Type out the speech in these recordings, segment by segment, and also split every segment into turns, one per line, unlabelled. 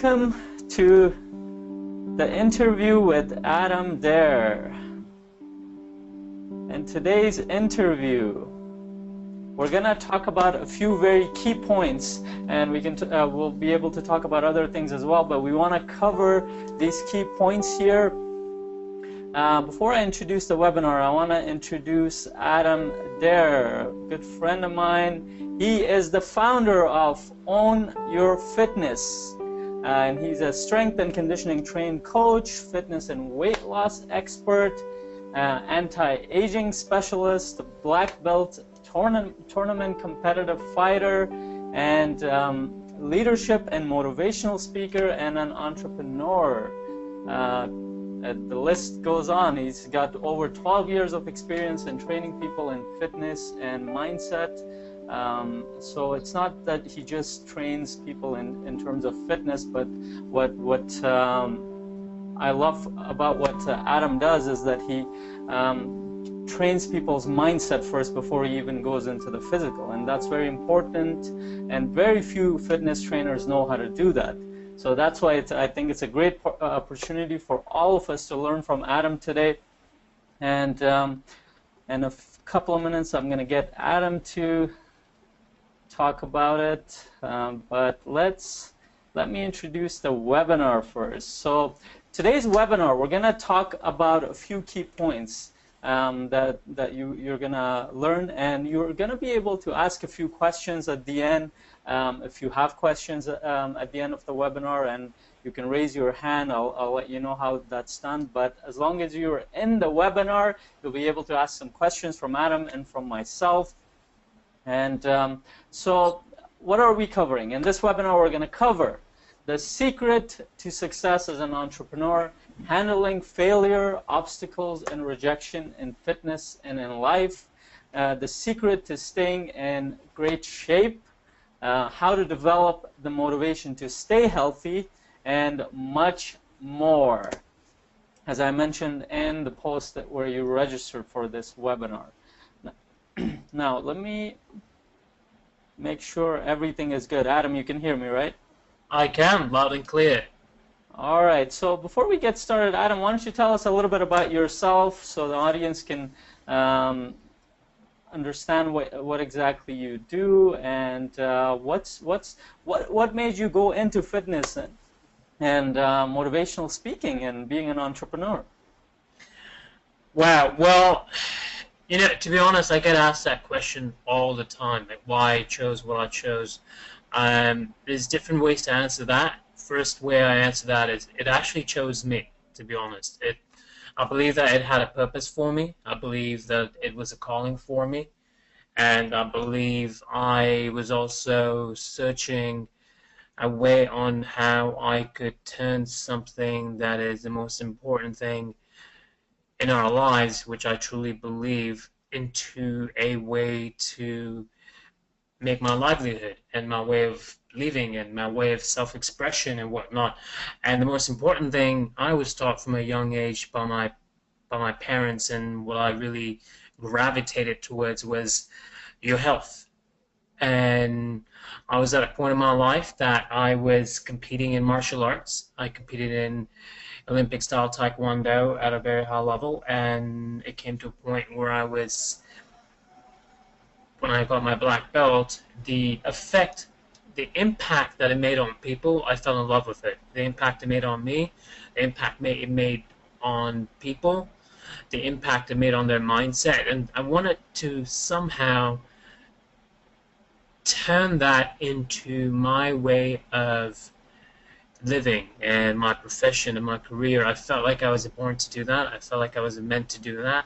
welcome to the interview with Adam Dare. In today's interview, we're gonna talk about a few very key points, and we'll be able to talk about other things as well, but we want to cover these key points here. Before I introduce the webinar, I want to introduce Adam Dare, a good friend of mine. He is the founder of Own Your Fitness, and he's a strength and conditioning trained coach, fitness and weight loss expert, anti-aging specialist, black belt tournament competitive fighter, and leadership and motivational speaker, and an entrepreneur. The list goes on. He's got over 12 years of experience in training people in fitness and mindset. So it's not that he just trains people in terms of fitness, but what I love about what Adam does is that he trains people's mindset first before he even goes into the physical, and that's very important, and very few fitness trainers know how to do that. So that's why I think it's a great opportunity for all of us to learn from Adam today. And in a couple of minutes, I'm going to get Adam to talk about it. But let me introduce the webinar first. So today's webinar, we're going to talk about a few key points that you're going to learn, and you're going to be able to ask a few questions at the end. If you have questions at the end of the webinar, and you can raise your hand, I'll let you know how that's done. But as long as you're in the webinar, you'll be able to ask some questions from Adam and from myself. And so what are we covering? In this webinar, we're going to cover the secret to success as an entrepreneur, handling failure, obstacles, and rejection in fitness and in life, the secret to staying in great shape, how to develop the motivation to stay healthy, and much more, as I mentioned in the post where you registered for this webinar. Now, let me make sure everything is good. Adam, you can hear me, right?
I can, loud and clear.
All right, so before we get started, Adam, why don't you tell us a little bit about yourself so the audience can understand what exactly you do, and what made you go into fitness and motivational speaking and being an entrepreneur?
Wow, well, you know, to be honest, I get asked that question all the time, like why I chose what I chose. There's different ways to answer that. First way I answer that is it actually chose me, to be honest. I believe that it had a purpose for me. I believe that it was a calling for me. And I believe I was also searching a way on how I could turn something that is the most important thing in our lives, which I truly believe, into a way to make my livelihood and my way of living and my way of self-expression and whatnot. And the most important thing I was taught from a young age by my parents, and what I really gravitated towards was your health. And I was at a point in my life that I was competing in martial arts. I competed in Olympic style Taekwondo at a very high level, and it came to a point where when I got my black belt, the impact that it made on people, I fell in love with it. The impact it made on me, the impact it made on people, the impact it made on their mindset, and I wanted to somehow turn that into my way of living and my profession and my career. I felt like I was born to do that. I felt like I was meant to do that.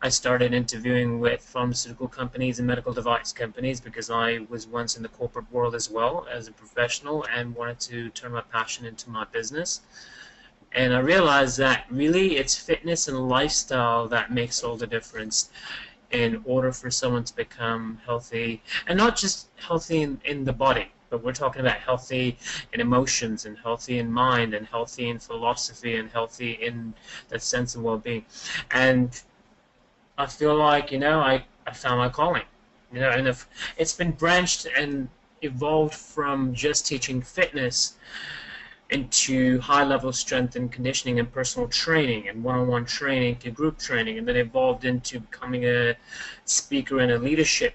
I started interviewing with pharmaceutical companies and medical device companies because I was once in the corporate world as well as a professional and wanted to turn my passion into my business. And I realized that really it's fitness and lifestyle that makes all the difference in order for someone to become healthy, and not just healthy in the body, but we're talking about healthy in emotions and healthy in mind and healthy in philosophy and healthy in that sense of well-being. And I feel like, you know, I found my calling, you know, and if it's been branched and evolved from just teaching fitness into high-level strength and conditioning and personal training and one-on-one training to group training, and then evolved into becoming a speaker and a leadership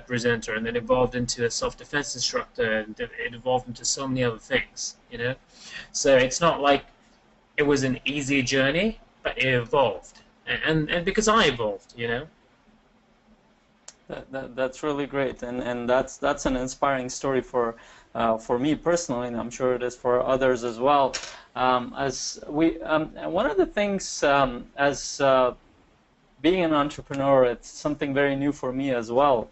presenter, and then evolved into a self-defense instructor, and it evolved into so many other things, you know. So it's not like it was an easy journey, but it evolved, and because I evolved, you know.
That's really great, and that's an inspiring story for me personally, and I'm sure it is for others as well. As we, one of the things as being an entrepreneur, it's something very new for me as well.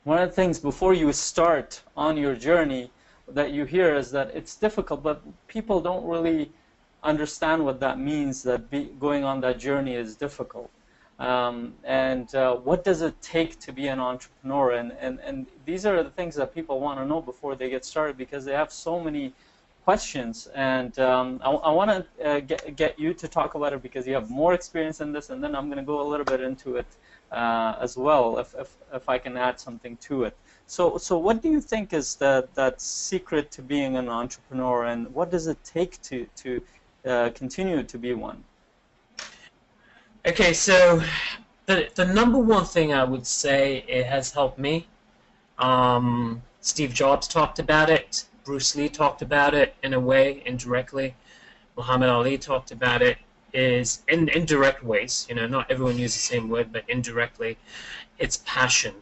One of the things before you start on your journey that you hear is that it's difficult, but people don't really understand what that means, that going on that journey is difficult. What does it take to be an entrepreneur? And these are the things that people want to know before they get started, because they have so many questions. And I want to get you to talk about it because you have more experience in this, and then I'm going to go a little bit into it as well, if I can add something to it. So what do you think is that secret to being an entrepreneur, and what does it take to continue to be one?
Okay, so the number one thing I would say it has helped me, Steve Jobs talked about it, Bruce Lee talked about it in a way, indirectly, Muhammad Ali talked about it, is in indirect ways, you know, not everyone uses the same word, but indirectly, it's passion.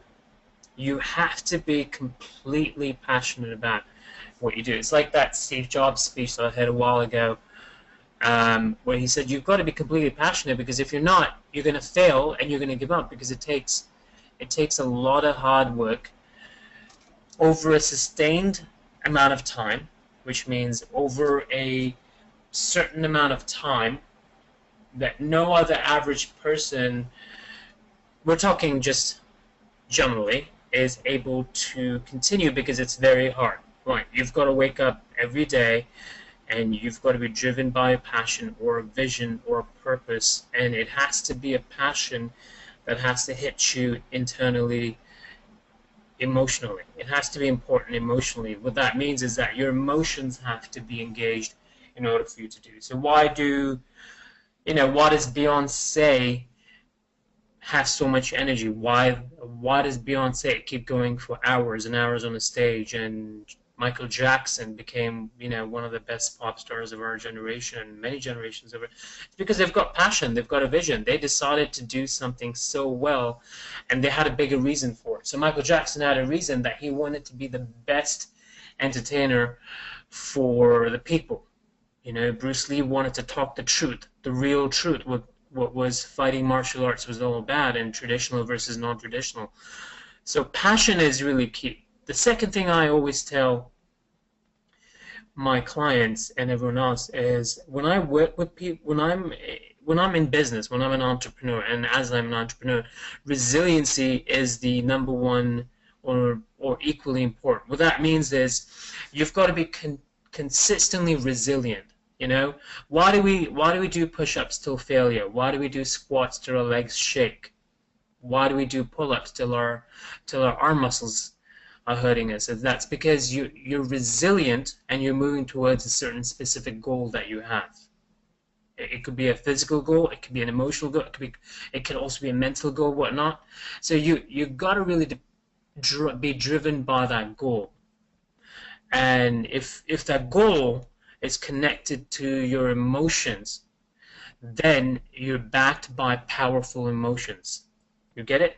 You have to be completely passionate about what you do. It's like that Steve Jobs speech that I heard a while ago, where he said you've got to be completely passionate, because if you're not, you're going to fail and you're going to give up, because it takes a lot of hard work over a sustained amount of time, which means over a certain amount of time that no other average person, we're talking just generally, is able to continue, because it's very hard. Right, you've got to wake up every day, and you've got to be driven by a passion or a vision or a purpose, and it has to be a passion that has to hit you internally, emotionally. It has to be important emotionally. What that means is that your emotions have to be engaged in order for you to do. So why does Beyonce have so much energy? Why does Beyonce keep going for hours and hours on the stage, and Michael Jackson became, one of the best pop stars of our generation and many generations over? It's because they've got passion, they've got a vision. They decided to do something so well, and they had a bigger reason for it. So Michael Jackson had a reason that he wanted to be the best entertainer for the people. Bruce Lee wanted to talk the truth, the real truth, what was fighting martial arts was all about, and traditional versus non-traditional. So passion is really key. The second thing I always tell my clients and everyone else is, when I work with people, when I'm in business, when I'm an entrepreneur, and as I'm an entrepreneur, resiliency is the number one or equally important. What that means is you've got to be consistently resilient. Why do we do push-ups till failure? Why do we do squats till our legs shake? Why do we do pull-ups till our arm muscles are hurting us? And that's because you're resilient and you're moving towards a certain specific goal that you have. It could be a physical goal, it could be an emotional goal, it could also be a mental goal, whatnot. So you got to really be driven by that goal. And if that goal is connected to your emotions, then you're backed by powerful emotions. You get it?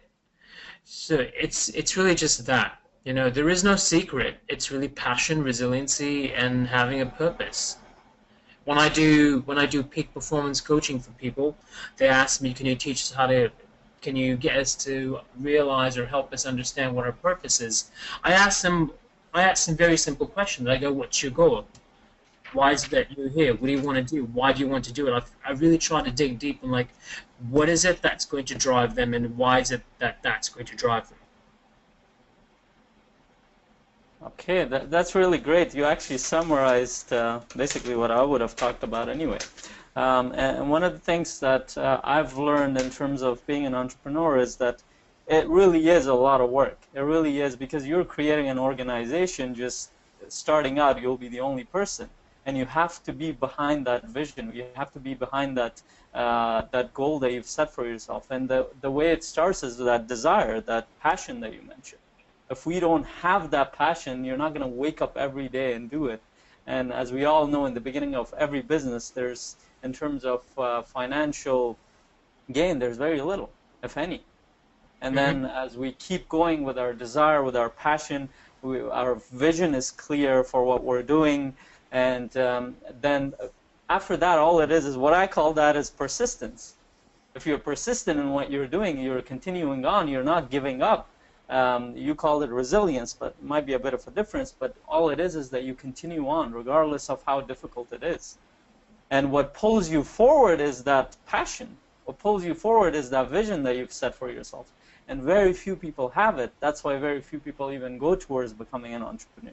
So it's really just that. There is no secret. It's really passion, resiliency, and having a purpose. When I do peak performance coaching for people, they ask me, can you get us to realize or help us understand what our purpose is? I ask them very simple questions. I go, what's your goal? Why is it that you're here? What do you want to do? Why do you want to do it? I really try to dig deep and what is it that's going to drive them, and why is it that's going to drive them?
Okay, that's really great. You actually summarized basically what I would have talked about anyway. And one of the things that I've learned in terms of being an entrepreneur is that it really is a lot of work. It really is, because you're creating an organization. Just starting out, you'll be the only person. and you have to be behind that vision. You have to be behind that that goal that you've set for yourself. And the way it starts is that desire, that passion that you mentioned. If we don't have that passion, you're not going to wake up every day and do it. And as we all know, in the beginning of every business, there's, in terms of financial gain, there's very little, if any. And then as we keep going with our desire, with our passion, our vision is clear for what we're doing. And then after that, all it is what I call that is persistence. If you're persistent in what you're doing, you're continuing on, you're not giving up. You call it resilience, but it might be a bit of a difference. But all it is that you continue on, regardless of how difficult it is. And what pulls you forward is that passion. What pulls you forward is that vision that you've set for yourself. And very few people have it. That's why very few people even go towards becoming an entrepreneur.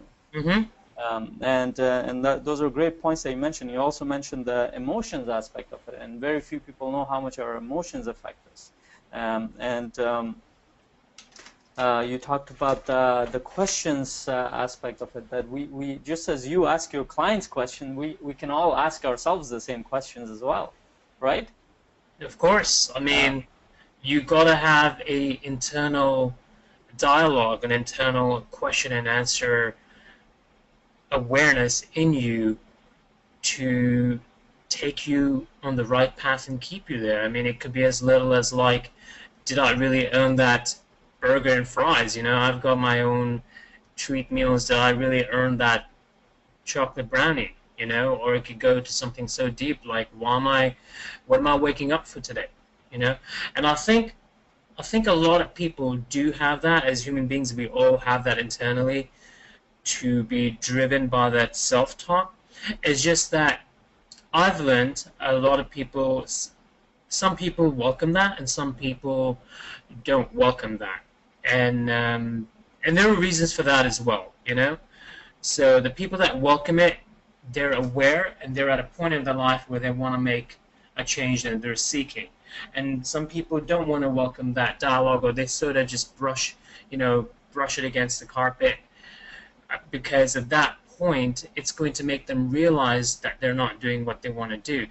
Those are great points that you mentioned. You also mentioned the emotions aspect of it, and very few people know how much our emotions affect us. You talked about the questions aspect of it, that we just as you ask your clients question, we can all ask ourselves the same questions as well, right?
Of course. I mean, you gotta have a internal dialogue, an internal question and answer awareness in you to take you on the right path and keep you there. I mean, it could be as little as like, did I really earn that burger and fries? You know, I've got my own treat meals. Did I really earn that chocolate brownie? You know, or it could go to something so deep like, what am I waking up for today? You know, and I think a lot of people do have that. As human beings, we all have that internally, to be driven by that self-talk. It's just that I've learned a lot of people, some people welcome that, and some people don't welcome that, and there are reasons for that as well. You know, so the people that welcome it, they're aware and they're at a point in their life where they want to make a change that they're seeking. And some people don't want to welcome that dialogue, or they sort of just brush it against the carpet, because at that point it's going to make them realize that they're not doing what they want to do,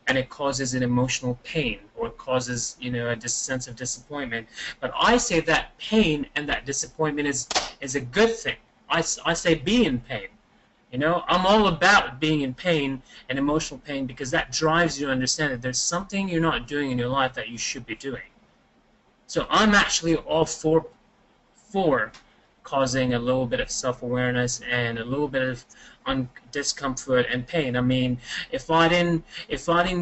and it causes an emotional pain, or it causes a sense of disappointment. But I say that pain and that disappointment is a good thing. I say be in pain. I'm all about being in pain and emotional pain, because that drives you to understand that there's something you're not doing in your life that you should be doing. So I'm actually all for causing a little bit of self-awareness and a little bit of discomfort and pain. I mean, if I didn't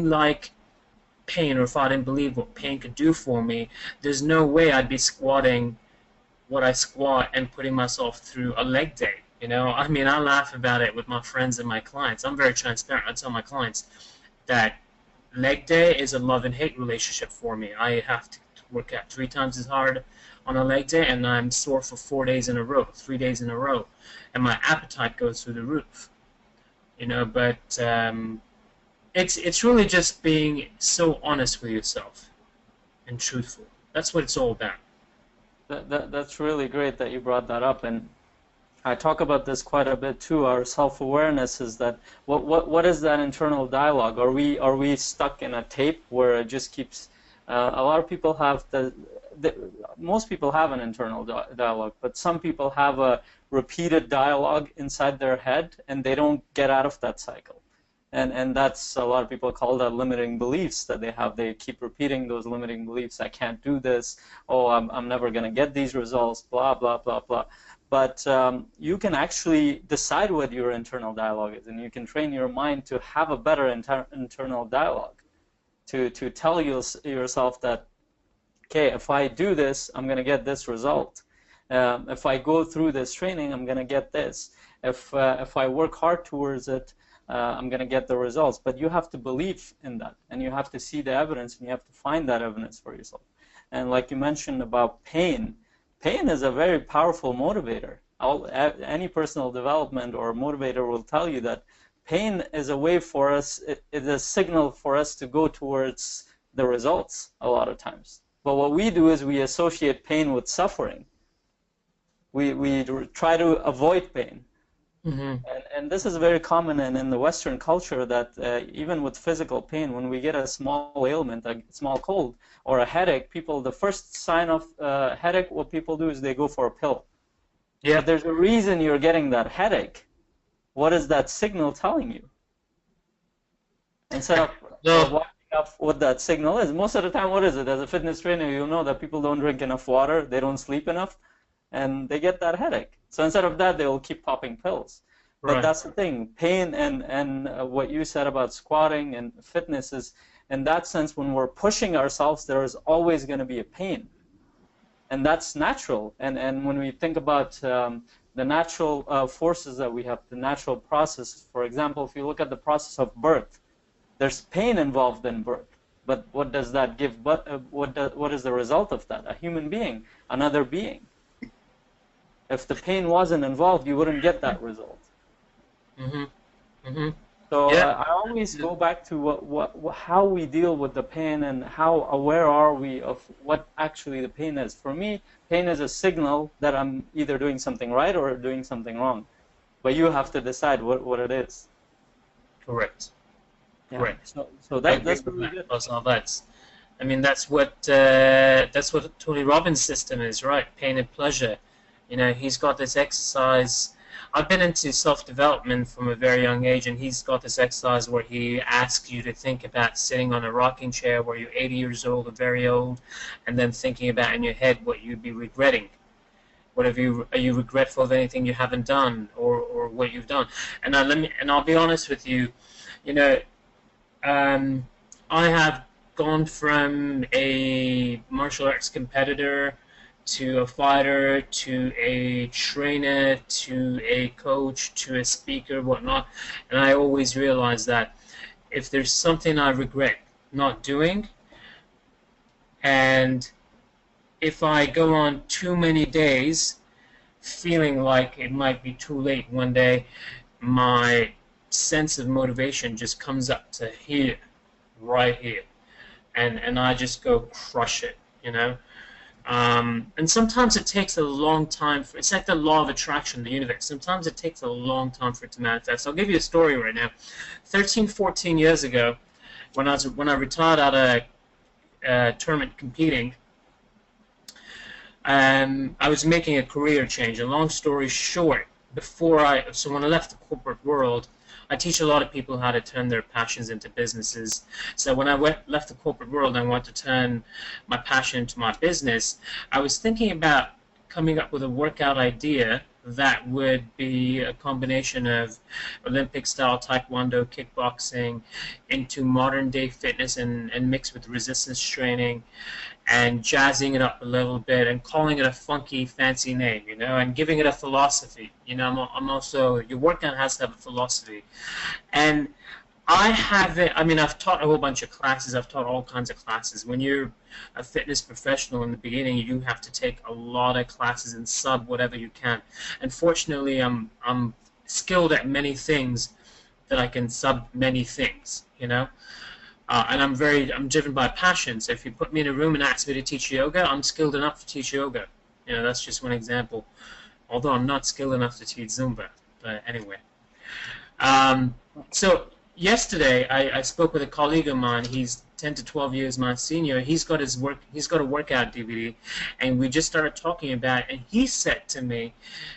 like pain, or if I didn't believe what pain could do for me, there's no way I'd be squatting what I squat and putting myself through a leg day. I mean, I laugh about it with my friends and my clients. I'm very transparent. I tell my clients that leg day is a love and hate relationship for me. I have to work out 3 times as hard on a leg day, and I'm sore for 4 days in a row, 3 days in a row, and my appetite goes through the roof. But it's really just being so honest with yourself and truthful. That's what it's all about.
That's really great that you brought that up, and I talk about this quite a bit too. Our self-awareness is that what is that internal dialogue? Are we stuck in a tape where it just keeps? A lot of people have most people have an internal dialogue, but some people have a repeated dialogue inside their head, and they don't get out of that cycle. And that's, a lot of people call that limiting beliefs that they have. They keep repeating those limiting beliefs. I can't do this. Oh, I'm never going to get these results. Blah blah blah blah. But you can actually decide what your internal dialogue is, and you can train your mind to have a better internal dialogue, to tell yourself that, okay, if I do this, I'm going to get this result. If I go through this training, I'm going to get this. If I work hard towards it, I'm going to get the results. But you have to believe in that, and you have to see the evidence, and you have to find that evidence for yourself. And like you mentioned about pain, pain is a very powerful motivator. Any personal development or motivator will tell you that pain is a way for us, it is a signal for us to go towards the results a lot of times. But what we do is we associate pain with suffering. We try to avoid pain.
Mm-hmm.
And this is very common in the Western culture that even with physical pain, when we get a small ailment, a small cold or a headache, people, the first sign of headache, what people do is they go for a pill.
Yeah.
But there's a reason you're getting that headache. What is that signal telling you? Instead of
No.
watching up what that signal is, most of the time, what is it? As a fitness trainer, you'll know that people don't drink enough water, they don't sleep enough, and they get that headache. So instead of that, they will keep popping pills. But
Right.
that's the thing, pain and what you said about squatting and fitness is, in that sense, when we're pushing ourselves, there is always going to be a pain. And that's natural. And when we think about the natural forces that we have, the natural process, for example, if you look at the process of birth, there's pain involved in birth. But what does that give? But what is the result of that? A human being, another being. If the pain wasn't involved, you wouldn't get that result.
Mm-hmm. Mm-hmm.
So
Yeah.
I always go back to how we deal with the pain and how aware are we of what actually the pain is. For me, pain is a signal that I'm either doing something right or doing something wrong. But you have to decide what it is.
Correct.
Yeah.
Correct.
So
I agree
that's
with
really
that.
good.
Also, I mean, that's what Tony Robbins' system is, right? Pain and pleasure. You know, he's got this exercise. I've been into self-development from a very young age, and he's got this exercise where he asks you to think about sitting on a rocking chair where you're 80 years old or very old, and then thinking about in your head what you'd be regretting. What have you are you regretful of anything you haven't done, or what you've done? And I'll be honest with you, you know, um, I have gone from a martial arts competitor to a fighter to a trainer to a coach to a speaker, whatnot, and I always realize that if there's something I regret not doing, and if I go on too many days feeling like it might be too late one day, my sense of motivation just comes up to here, right here, and I just go crush it, you know. And sometimes it takes a long time for it's like the law of attraction, the universe. Sometimes it takes a long time for it to manifest. I'll give you a story right now. 13, 14 years ago, when I retired out of tournament competing, I was making a career change. A long story short, so when I left the corporate world, I teach a lot of people how to turn their passions into businesses. So when I left the corporate world and I wanted to turn my passion into my business, I was thinking about coming up with a workout idea that would be a combination of Olympic-style taekwondo, kickboxing, into modern-day fitness and mixed with resistance training, and jazzing it up a little bit and calling it a funky, fancy name, you know, and giving it a philosophy. You know, I'm also, your workout has to have a philosophy. And I haven't, I mean, I've taught a whole bunch of classes. I've taught all kinds of classes. When you're a fitness professional in the beginning, you have to take a lot of classes and sub whatever you can. And fortunately, I'm skilled at many things that I can sub many things, you know. And I'm driven by passion. So if you put me in a room and ask me to teach yoga, I'm skilled enough to teach yoga. You know, that's just one example. Although I'm not skilled enough to teach Zumba. But anyway. So yesterday I spoke with a colleague of mine. He's 10 to 12 years my senior. He's got a workout DVD, and we just started talking about it. And he said to me,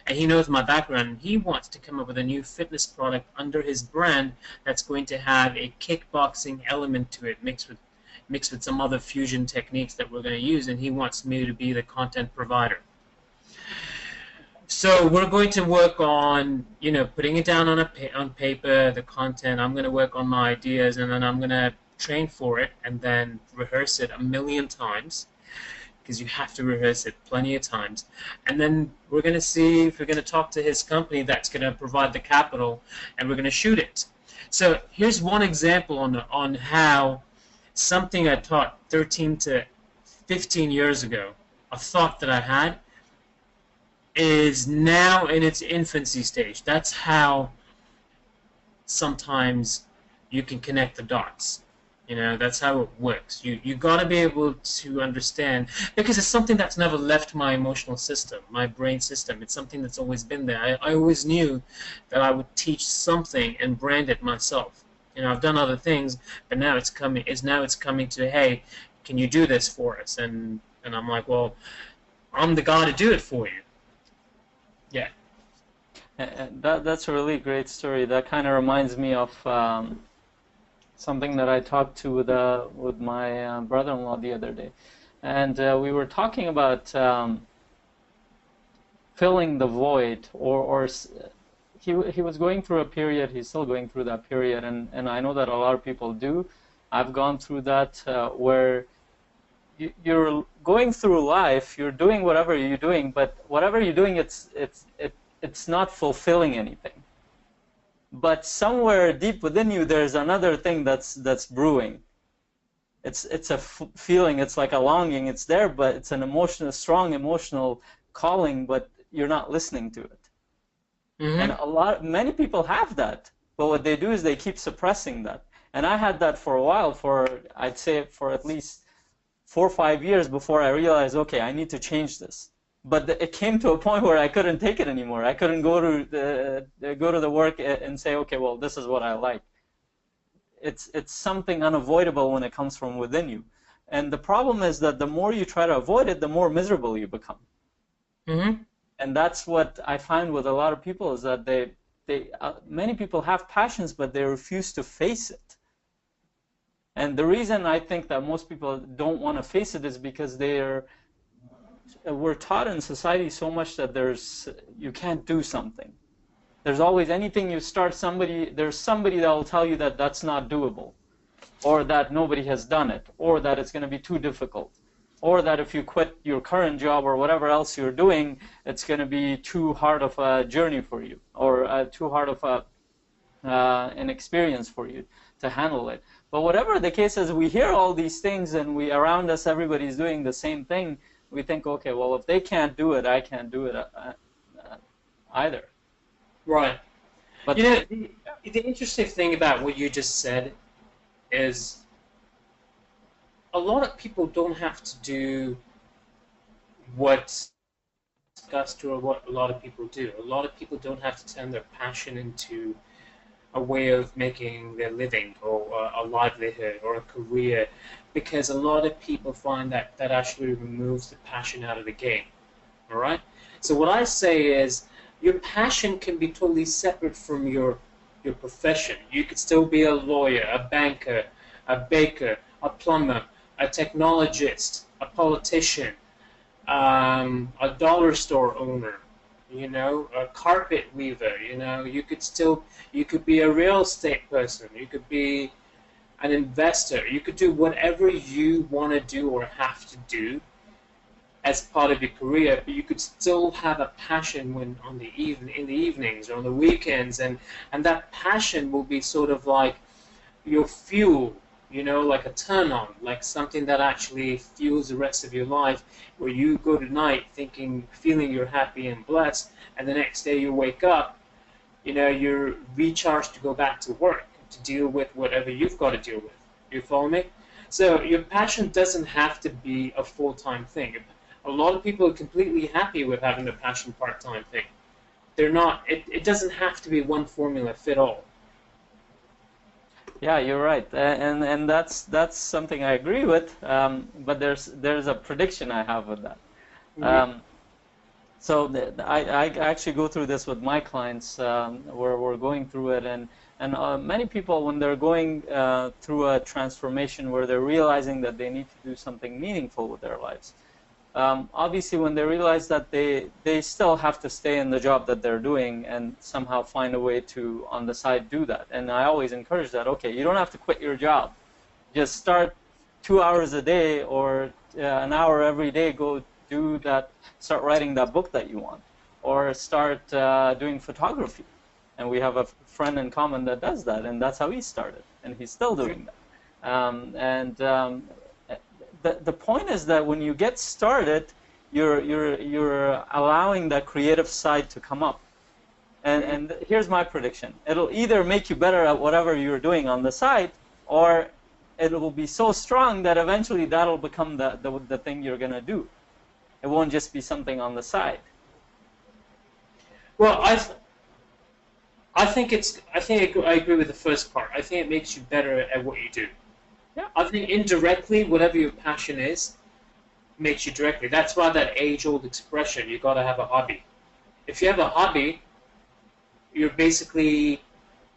and he knows my background, he wants to come up with a new fitness product under his brand that's going to have a kickboxing element to it, mixed with some other fusion techniques that we're going to use. And he wants me to be the content provider. So we're going to work on, you know, putting it down on paper, the content. I'm going to work on my ideas, and then I'm going to train for it and then rehearse it a million times, because you have to rehearse it plenty of times. And then we're going to see if we're going to talk to his company that's going to provide the capital, and we're going to shoot it. So here's one example on how something I taught 13 to 15 years ago, a thought that I had, is now in its infancy stage. That's how sometimes you can connect the dots. You know, that's how it works. You gotta be able to understand, because it's something that's never left my emotional system, my brain system. It's something that's always been there. I always knew that I would teach something and brand it myself. You know, I've done other things, but now it's coming. It's coming to, hey, can you do this for us? And I'm like, well, I'm the guy to do it for you. Yeah.
And that's a really great story. That kind of reminds me of something that I talked to with my brother-in-law the other day, and we were talking about filling the void, he was going through a period. He's still going through that period, and I know that a lot of people do. I've gone through that where you're going through life, you're doing whatever you're doing, but whatever you're doing, it's not fulfilling anything. But somewhere deep within you, there's another thing that's brewing. It's a feeling. It's like a longing. It's there, but it's an emotional, strong emotional calling, but you're not listening to it.
Mm-hmm.
And many people have that, but what they do is they keep suppressing that. And I had that for a while, I'd say for at least 4 or 5 years before I realized, okay, I need to change this. But it came to a point where I couldn't take it anymore. I couldn't go to the work and say, okay, well, this is what I like. It's something unavoidable when it comes from within you. And the problem is that the more you try to avoid it, the more miserable you become.
Mm-hmm.
And that's what I find with a lot of people, is that many people have passions, but they refuse to face it. And the reason I think that most people don't want to face it is because we're taught in society so much that you can't do something. There's always anything you start, there's somebody that will tell you that that's not doable, or that nobody has done it, or that it's going to be too difficult, or that if you quit your current job or whatever else you're doing, it's going to be too hard of a journey for you, or too hard of an experience for you to handle it. But whatever the case is, we hear all these things, and around us, everybody's doing the same thing. We think, okay, well, if they can't do it, I can't do it either.
Right.
But
you know, the interesting thing about what you just said is a lot of people don't have to do what's discussed or what a lot of people do. A lot of people don't have to turn their passion into a way of making their living, or a livelihood, or a career, because a lot of people find that actually removes the passion out of the game. All right? So what I say is, your passion can be totally separate from your profession. You could still be a lawyer, a banker, a baker, a plumber, a technologist, a politician, a dollar store owner, you know, a carpet weaver. You know, you could be a real estate person. You could be an investor. You could do whatever you want to do or have to do as part of your career, but you could still have a passion in the evenings or on the weekends, and that passion will be sort of like your fuel, you know, like a turn on, like something that actually fuels the rest of your life, where you go to night feeling you're happy and blessed, and the next day you wake up, you know, you're recharged to go back to work, to deal with whatever you've got to deal with. You follow me? So your passion doesn't have to be a full-time thing. A lot of people are completely happy with having a passion part-time thing. They're not. It doesn't have to be one formula fit all.
yeah, you're right, and that's something I agree with. But there's a prediction I have with that.
Mm-hmm.
So I actually go through this with my clients, where we're going through it, and many people, when they're going through a transformation where they're realizing that they need to do something meaningful with their lives. Obviously, when they realize that they still have to stay in the job that they're doing and somehow find a way to, on the side, do that. And I always encourage that, okay, you don't have to quit your job. Just start 2 hours a day or an hour every day, go do that, start writing that book that you want, or start doing photography. And we have a friend in common that does that, and that's how he started, and he's still doing that. The point is that when you get started, you're allowing that creative side to come up. And here's my prediction: it'll either make you better at whatever you're doing on the side, or it will be so strong that eventually that'll become the thing you're going to do. It won't just be something on the side.
Well, I think I agree with the first part. I think it makes you better at what you do.
Yeah.
I think indirectly, whatever your passion is, makes you directly. That's why that age-old expression, you got to have a hobby. If you have a hobby, you're basically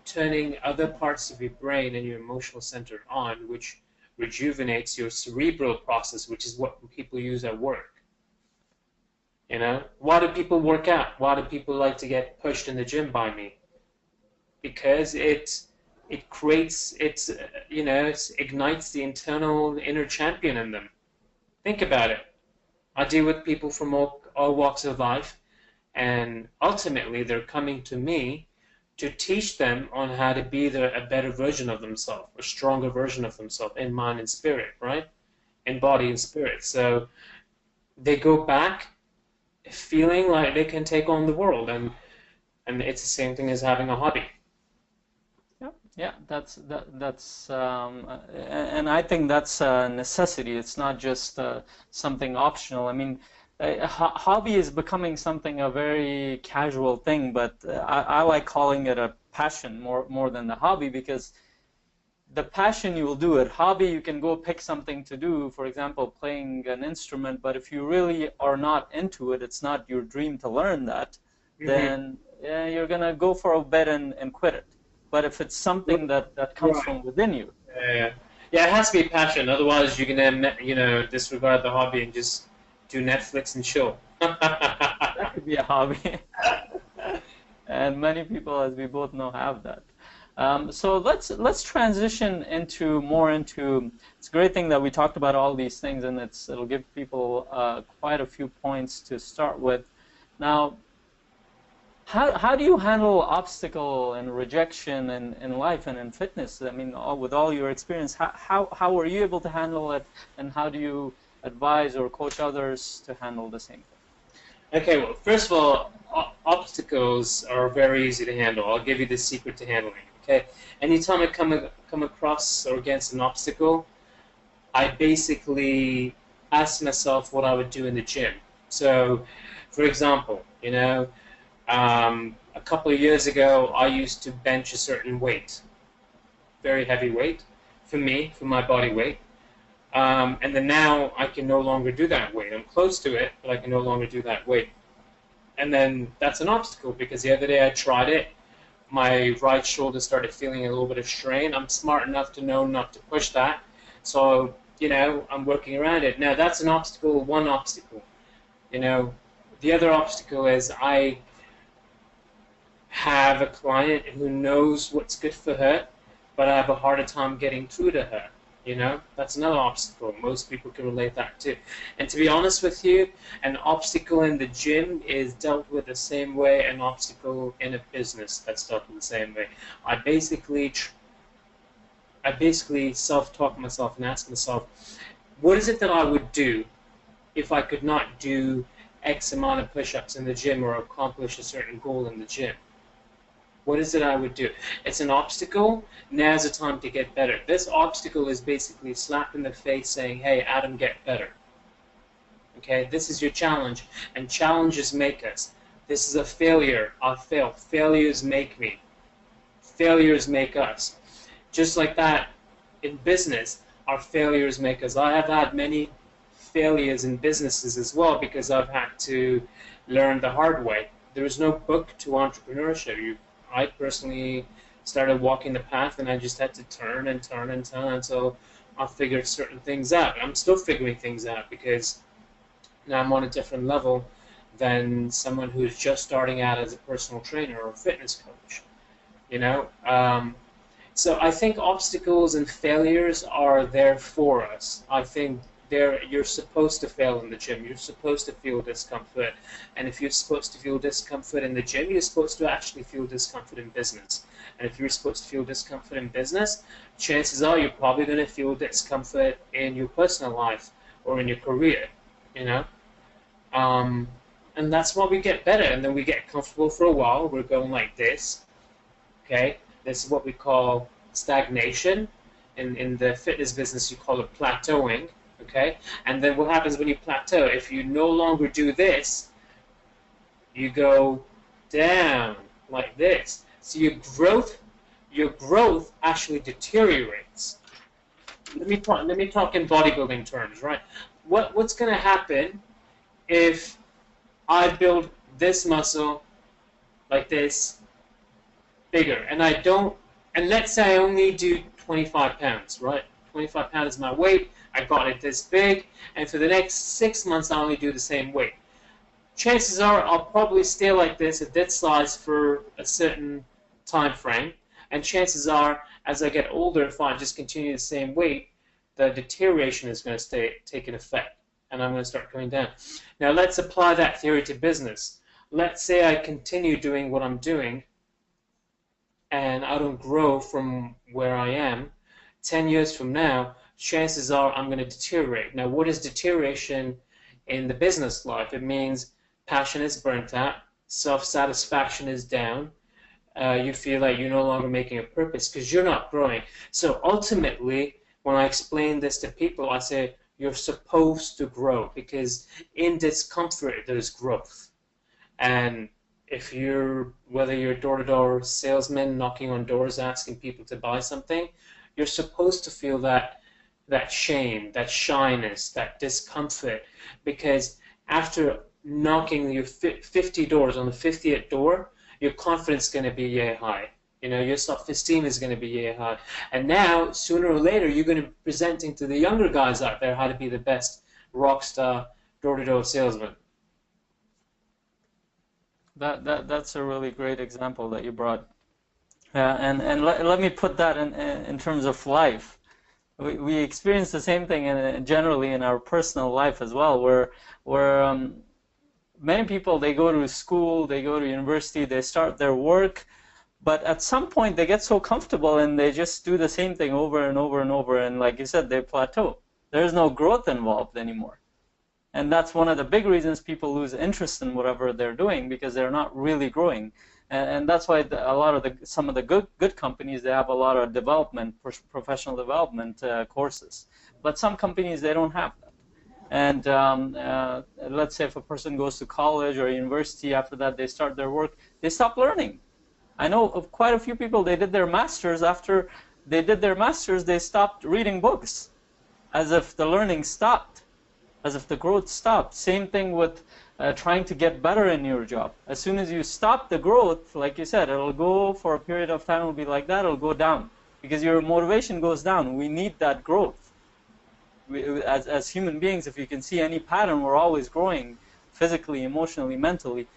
turning other parts of your brain and your emotional center on, which rejuvenates your cerebral process, which is what people use at work. You know, why do people work out? Why do people like to get pushed in the gym by me? Because it creates it ignites the internal inner champion in them. Think about it. I deal with people from all walks of life, and ultimately they're coming to me to teach them on how to be a better version of themselves, a stronger version of themselves in mind and spirit, right? In body and spirit. So they go back feeling like they can take on the world, and it's the same thing as having a hobby.
Yeah, and I think that's a necessity. It's not just something optional. I mean, hobby is becoming a very casual thing, but I like calling it a passion more than the hobby, because the passion you will do it. Hobby, you can go pick something to do, for example, playing an instrument, but if you really are not into it, it's not your dream to learn that, then you're going to go for a bit and quit it. But if it's something that comes from within you.
Yeah, it has to be passion. Otherwise, you're gonna, disregard the hobby and just do Netflix and chill.
That could be a hobby. And many people, as we both know, have that. So let's transition more into. It's a great thing that we talked about all these things, and it'll give people quite a few points to start with. Now, how do you handle obstacle and rejection in life and in fitness? I mean, with all your experience, how are you able to handle it, and how do you advise or coach others to handle the same thing?
Okay, well, first of all, obstacles are very easy to handle. I'll give you the secret to handling it. Okay, anytime I come across or against an obstacle, I basically ask myself what I would do in the gym. So, for example, a couple of years ago, I used to bench a certain weight, very heavy weight, for my body weight. And then now I can no longer do that weight. I'm close to it, but I can no longer do that weight. And then that's an obstacle, because the other day I tried it. My right shoulder started feeling a little bit of strain. I'm smart enough to know not to push that. So, I'm working around it. Now, that's an obstacle, one obstacle. The other obstacle is I have a client who knows what's good for her, but I have a harder time getting through to her. That's another obstacle. Most people can relate that to. And to be honest with you, an obstacle in the gym is dealt with the same way an obstacle in a business that's dealt with the same way. I basically self-talk myself and ask myself, what is it that I would do if I could not do X amount of push-ups in the gym or accomplish a certain goal in the gym? What is it I would do? It's an obstacle. Now's the time to get better. This obstacle is basically a slap in the face saying, hey, Adam, get better. Okay, this is your challenge. And challenges make us. This is a failure. I fail. Failures make me. Failures make us. Just like that, in business, our failures make us. I have had many failures in businesses as well, because I've had to learn the hard way. There is no book to entrepreneurship. I personally started walking the path, and I just had to turn and turn and turn until I figured certain things out. I'm still figuring things out, because now I'm on a different level than someone who's just starting out as a personal trainer or a fitness coach. So I think obstacles and failures are there for us. I think you're supposed to fail in the gym. You're supposed to feel discomfort. And if you're supposed to feel discomfort in the gym, you're supposed to actually feel discomfort in business. And if you're supposed to feel discomfort in business, chances are you're probably going to feel discomfort in your personal life or in your career, And that's why we get better. And then we get comfortable for a while. We're going like this, okay? This is what we call stagnation. in the fitness business you call it plateauing, okay? And then what happens when you plateau? If you no longer do this, you go down like this. So your growth actually deteriorates. Let me talk in bodybuilding terms, right? What's going to happen if I build this muscle like this bigger, and I don't, and let's say I only do 25 pounds, right? 25 pounds is my weight. I got it this big, and for the next 6 months I only do the same weight. Chances are I'll probably stay like this at that size for a certain time frame, and chances are as I get older, if I just continue the same weight, the deterioration is going to take an effect, and I'm going to start going down. Now let's apply that theory to business. Let's say I continue doing what I'm doing, and I don't grow from where I am. 10 years from now, chances are I'm going to deteriorate. Now, what is deterioration in the business life? It means passion is burnt out, self-satisfaction is down, you feel like you're no longer making a purpose because you're not growing. So ultimately, when I explain this to people, I say you're supposed to grow, because in discomfort there's growth. And if whether you're a door-to-door salesman knocking on doors asking people to buy something, you're supposed to feel that shame, that shyness, that discomfort, because after knocking your 50 doors, on the 50th door, your confidence is going to be yay high. You know, your self-esteem is going to be yay high. And now, sooner or later, you're going to be presenting to the younger guys out there how to be the best rock star door-to-door salesman.
That's a really great example that you brought. And let me put that in terms of life. We experience the same thing generally in our personal life as well, where many people, they go to school, they go to university, they start their work, but at some point they get so comfortable and they just do the same thing over and over and over, and like you said, they plateau. There's no growth involved anymore. And that's one of the big reasons people lose interest in whatever they're doing, because they're not really growing. And that's why some of the good companies, they have a lot of professional development courses. But some companies, they don't have that. And let's say if a person goes to college or university, after that they start their work, they stop learning. I know of quite a few people, they did their masters. After they did their masters, they stopped reading books, as if the learning stopped, as if the growth stopped. Same thing with trying to get better in your job. As soon as you stop the growth, like you said, it'll go for a period of time, it'll be like that, it'll go down, because your motivation goes down. We need that growth. As human beings, if you can see any pattern, we're always growing physically, emotionally, mentally.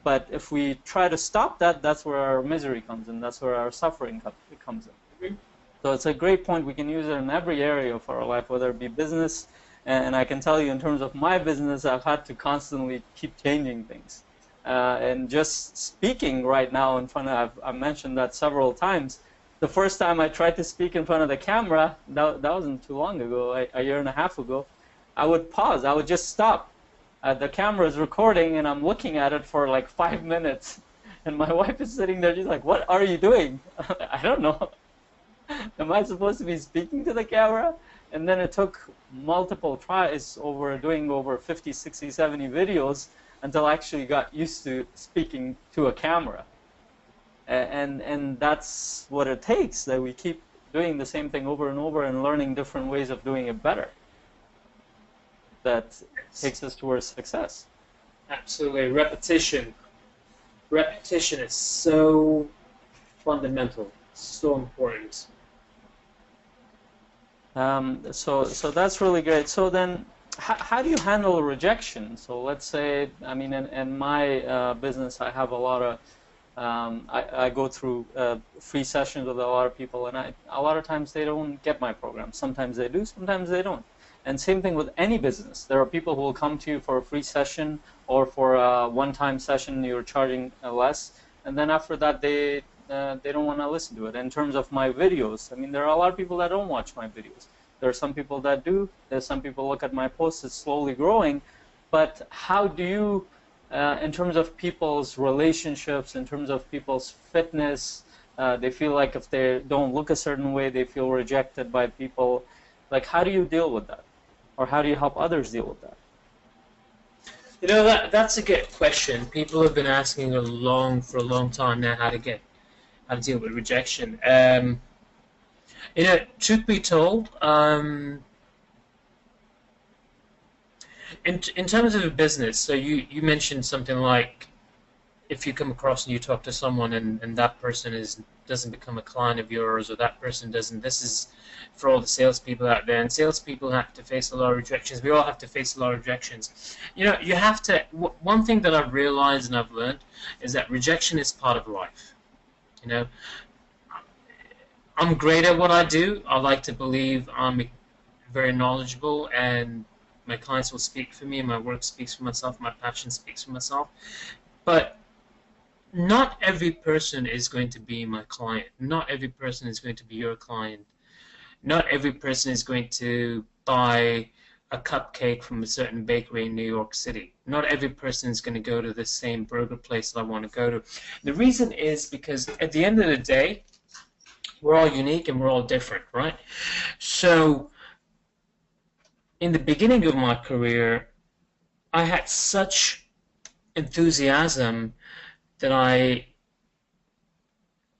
But if we try to stop that, that's where our misery comes in, that's where our suffering comes in. So it's a great point. We can use it in every area of our life, whether it be business. And I can tell you, in terms of my business, I've had to constantly keep changing things. And just speaking right now in front of, I've mentioned that several times. The first time I tried to speak in front of the camera, that wasn't too long ago, a year and a half ago, I would pause, I would just stop. The camera is recording and I'm looking at it for like 5 minutes. And my wife is sitting there, she's like, "What are you doing?" I don't know. Am I supposed to be speaking to the camera? And then it took multiple tries doing over 50, 60, 70 videos until I actually got used to speaking to a camera. And that's what it takes, that we keep doing the same thing over and over and learning different ways of doing it better. That takes us towards success.
Absolutely. Repetition. Repetition is so fundamental, so important.
So that's really great. So then, how do you handle rejection? So let's say, I mean, in my business, I have a lot of, I go through free sessions with a lot of people, and a lot of times they don't get my program. Sometimes they do, sometimes they don't. And same thing with any business. There are people who will come to you for a free session or for a one-time session, you're charging less, and then after that they don't want to listen to it. In terms of my videos, I mean, there are a lot of people that don't watch my videos. There are some people that do. There's some people look at my posts, it's slowly growing. But how do you, in terms of people's relationships, in terms of people's fitness, They feel like if they don't look a certain way, they feel rejected by people. Like, how do you deal with that? Or how do you help others deal with that?
You know, that's a good question. People have been asking for a long time now how to deal with rejection. You know, truth be told, in terms of a business, so you mentioned something like if you come across and you talk to someone and that person doesn't become a client of yours, or that person doesn't. This is for all the salespeople out there, and salespeople have to face a lot of rejections. We all have to face a lot of rejections. You know, you have to. One thing that I've realized and I've learned is that rejection is part of life. You know, I'm great at what I do. I like to believe I'm very knowledgeable, and my clients will speak for me, and my work speaks for myself, my passion speaks for myself. But not every person is going to be my client. Not every person is going to be your client. Not every person is going to buy a cupcake from a certain bakery in New York City. Not every person is going to go to the same burger place that I want to go to. The reason is because at the end of the day, we're all unique and we're all different, right? So in the beginning of my career, I had such enthusiasm that I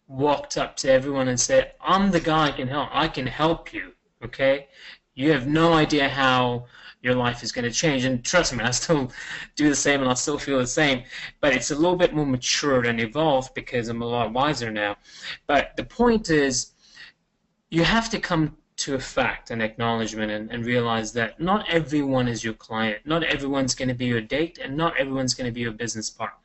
walked up to everyone and said, I'm the guy I can help you, okay? You have no idea how your life is going to change. And trust me, I still do the same and I still feel the same. But it's a little bit more matured and evolved because I'm a lot wiser now. But the point is, you have to come to a fact, an acknowledgement, and realize that not everyone is your client. Not everyone's going to be your date, and not everyone's going to be your business partner.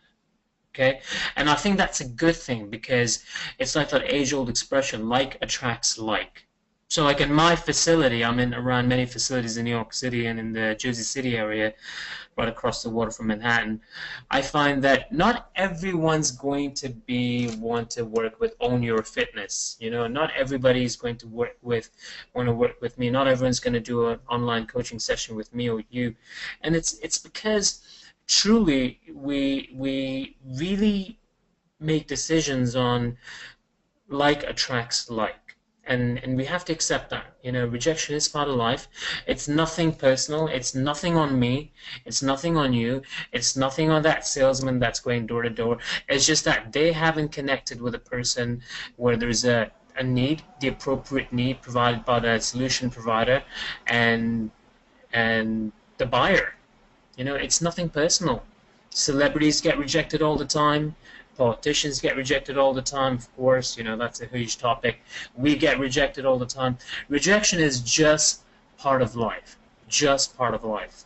Okay, and I think that's a good thing because it's like that age-old expression, like attracts like. So like in my facility, I'm in around many facilities in New York City and in the Jersey City area, right across the water from Manhattan. I find that not everyone's going to want to work with Own Your Fitness. You know, not everybody's going to want to work with me. Not everyone's going to do an online coaching session with me or you, and it's because truly we really make decisions on like attracts like, and we have to accept that. You know, rejection is part of life. It's nothing personal. It's nothing on me. It's nothing on you. It's nothing on that salesman that's going door to door. It's just that they haven't connected with a person where there's a need, the appropriate need provided by the solution provider and the buyer. You know, it's nothing personal. Celebrities get rejected all the time. Politicians get rejected all the time, of course. You know, that's a huge topic. We get rejected all the time. Rejection is just part of life. Just part of life.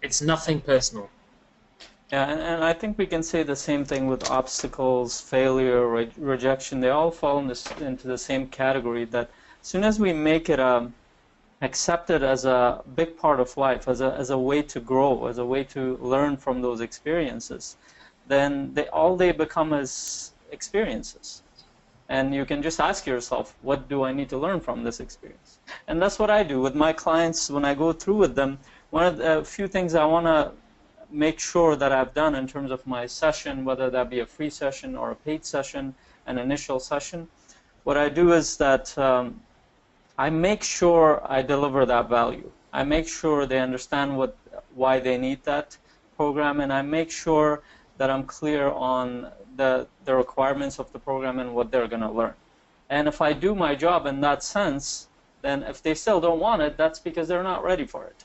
It's nothing personal.
Yeah, and I think we can say the same thing with obstacles, failure, rejection. They all fall into the same category, that as soon as we make it accepted as a big part of life, as a way to grow, as a way to learn from those experiences, then all they become is experiences. And you can just ask yourself, what do I need to learn from this experience? And that's what I do with my clients when I go through with them. One of the few things I want to make sure that I've done in terms of my session, whether that be a free session or a paid session, an initial session, what I do is that I make sure I deliver that value. I make sure they understand why they need that program, and I make sure that I'm clear on the requirements of the program and what they're going to learn. And if I do my job in that sense, then if they still don't want it, that's because they're not ready for it.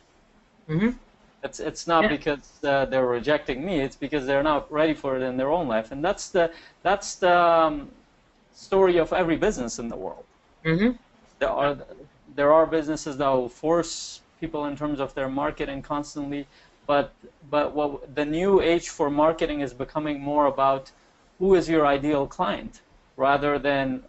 Mm-hmm.
It's not because they're rejecting me. It's because they're not ready for it in their own life, and that's the story of every business in the world.
Mm-hmm.
There are businesses that will force people in terms of their marketing constantly, but what the new age for marketing is becoming more about who is your ideal client rather than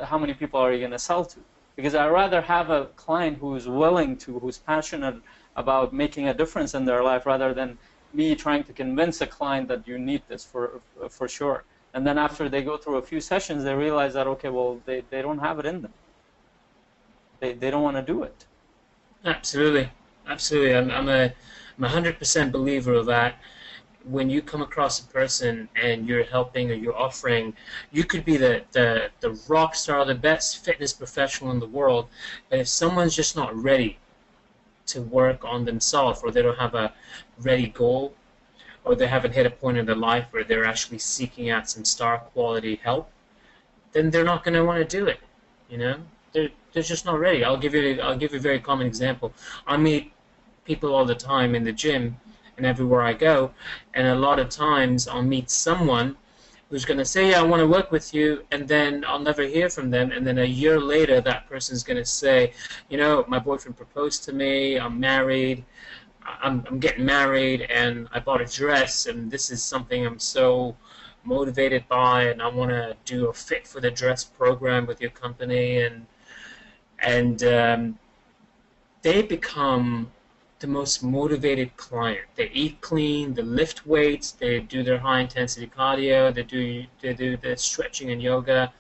how many people are you going to sell to. Because I'd rather have a client who's willing to, who's passionate about making a difference in their life rather than me trying to convince a client that you need this for sure. And then after they go through a few sessions, they realize that, okay, well, they don't have it in them. They don't want to do it.
Absolutely, absolutely. I'm a 100% believer of that. when you come across a person and you're helping or you're offering, you could be the rock star, the best fitness professional in the world, but if someone's just not ready to work on themselves, or they don't have a ready goal, or they haven't hit a point in their life where they're actually seeking out some star quality help, then they're not going to want to do it. You know, they're just not ready. I'll give you a very common example. I meet people all the time in the gym and everywhere I go, and a lot of times I'll meet someone who's going to say, yeah, I want to work with you, and then I'll never hear from them, and then a year later that person's going to say, you know, my boyfriend proposed to me, I'm married, I'm getting married, and I bought a dress, and this is something I'm so motivated by, and I want to do a fit for the dress program with your company, and they become the most motivated client. They eat clean, they lift weights, they do their high intensity cardio, they do their stretching and yoga,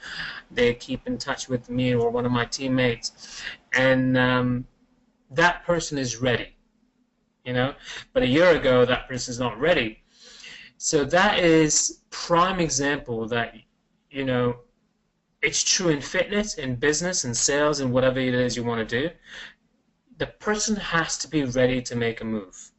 they keep in touch with me or one of my teammates, and that person is ready, you know. But a year ago, that person's not ready. So that is prime example that, you know, it's true in fitness, in business, in sales, and whatever it is you want to do. The person has to be ready to make a move.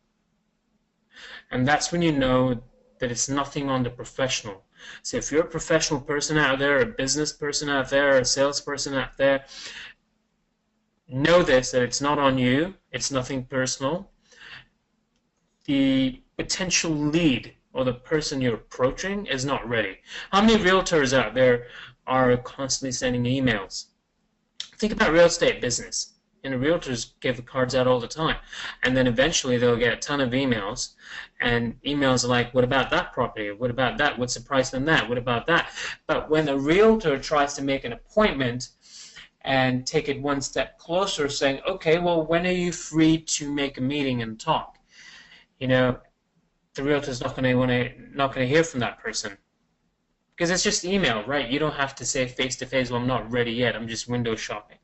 And that's when you know that it's nothing on the professional. So if you're a professional person out there, a business person out there, a salesperson out there, know this, that it's not on you, it's nothing personal. The potential lead or the person you're approaching is not ready. How many realtors out there are constantly sending emails? Think about real estate business. And the realtors give the cards out all the time. And then eventually they'll get a ton of emails. And emails are like, what about that property? What about that? What's the price on that? What about that? But when a realtor tries to make an appointment and take it one step closer, saying, okay, well, when are you free to make a meeting and talk? You know, the realtor's not going to hear from that person. Because it's just email, right? You don't have to say face-to-face, well, I'm not ready yet. I'm just window shopping.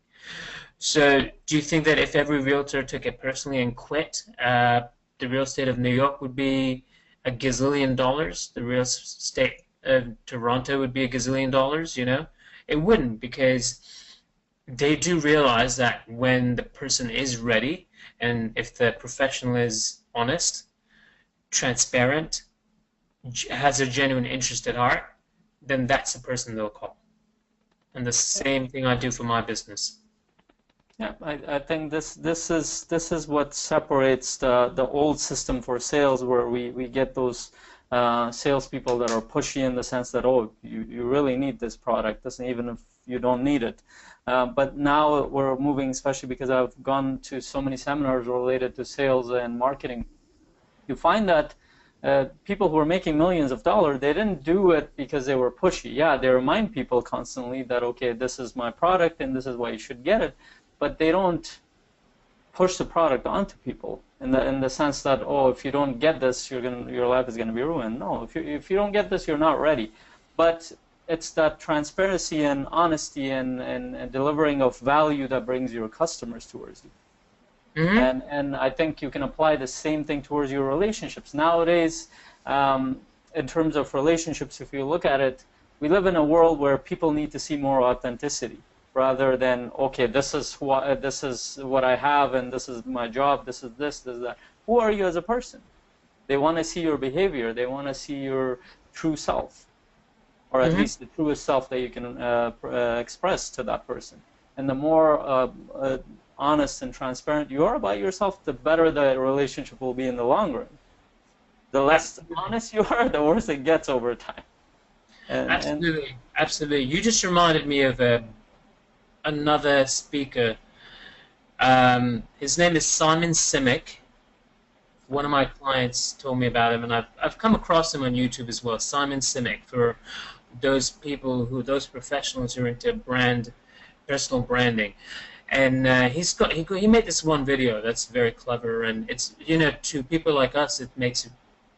So do you think that if every realtor took it personally and quit, the real estate of New York would be a gazillion dollars? The real estate of Toronto would be a gazillion dollars, you know? It wouldn't, because they do realize that when the person is ready, and if the professional is honest, transparent, has a genuine interest at heart, then that's the person they'll call. And the same thing I do for my business.
Yeah, I think this is what separates the old system for sales, where we get those salespeople that are pushy in the sense that, oh, you really need this product, even if you don't need it. But now we're moving, especially because I've gone to so many seminars related to sales and marketing. You find that people who are making millions of dollars, they didn't do it because they were pushy. Yeah, they remind people constantly that, okay, this is my product and this is why you should get it. But they don't push the product onto people in the sense that, oh, if you don't get this, your life is gonna be ruined. No, if you don't get this, you're not ready. But it's that transparency and honesty and delivering of value that brings your customers towards you. Mm-hmm. And I think you can apply the same thing towards your relationships. Nowadays, in terms of relationships, if you look at it, we live in a world where people need to see more authenticity, rather than, okay, this is what I have, and this is my job, this is that. Who are you as a person? They want to see your behavior. They want to see your true self, or at least the truest self that you can express to that person. And the more honest and transparent you are about yourself, the better the relationship will be in the long run. The less honest you are, the worse it gets over time.
Absolutely. You just reminded me of another speaker. His name is Simon Sinek. One of my clients told me about him, and I've come across him on YouTube as well. Simon Sinek, for those professionals who are into personal branding. And he made this one video that's very clever, and it's, you know, to people like us, it makes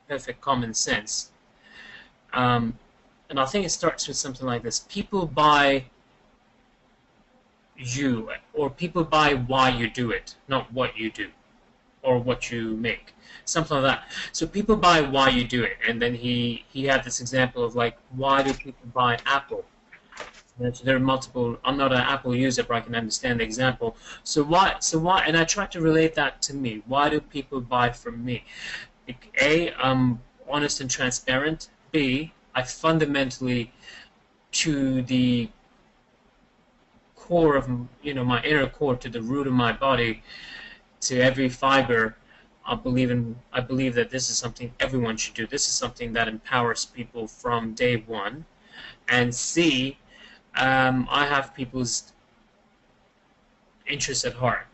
perfect common sense. And I think it starts with something like this: people buy you, or people buy why you do it, not what you do, or what you make, something like that. So people buy why you do it, and then he had this example of like, why do people buy Apple? There are multiple. I'm not an Apple user, but I can understand the example. So why? So why? And I tried to relate that to me. Why do people buy from me? A, I'm honest and transparent. B, I fundamentally, to the core of, my inner core, to the root of my body, to every fiber, I believe that this is something everyone should do. This is something that empowers people from day one. And C, I have people's interests at heart.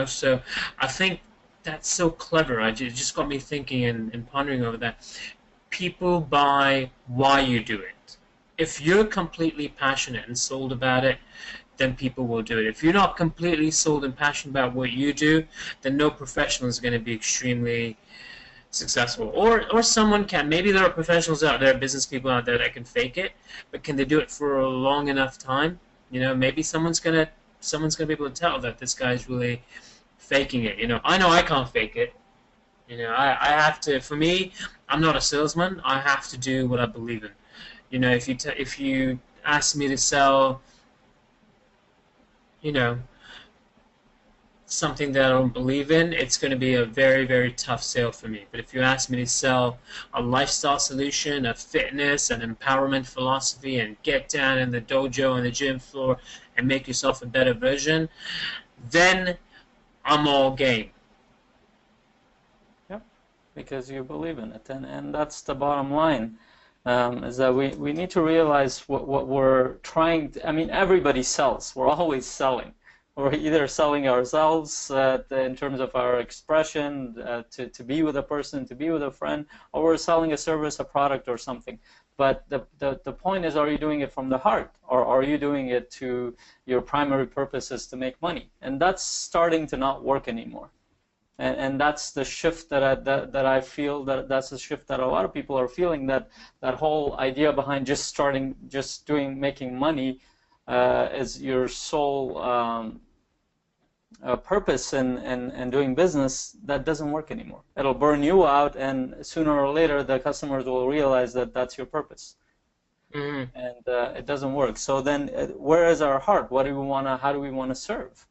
So I think that's so clever. It just got me thinking and pondering over that. People buy why you do it. If you're completely passionate and sold about it, then people will do it. If you're not completely sold and passionate about what you do, then no professional is going to be extremely successful. Or someone can. Maybe there are professionals out there, business people out there that can fake it, but can they do it for a long enough time? Maybe someone's gonna be able to tell that this guy's really faking it. I know I can't fake it. I have to. For me, I'm not a salesman. I have to do what I believe in. If you ask me to sell, something that I don't believe in, it's going to be a very, very tough sale for me. But if you ask me to sell a lifestyle solution, a fitness, an empowerment philosophy, and get down in the dojo and the gym floor and make yourself a better version, then I'm all game.
Yep, because you believe in it, and that's the bottom line. Is that we need to realize what we're trying to, everybody sells. We're always selling. We're either selling ourselves in terms of our expression, to be with a person, to be with a friend, or we're selling a service, a product, or something. But the point is, are you doing it from the heart, or are you doing it to your primary purpose is to make money? And that's starting to not work anymore. And that's the shift that I feel, that's the shift that a lot of people are feeling, that whole idea behind making money is your sole purpose in doing business. That doesn't work anymore. It'll burn you out, and sooner or later the customers will realize that that's your purpose.
Mm-hmm.
And it doesn't work. So then where is our heart? What do we want to, how do we want to serve?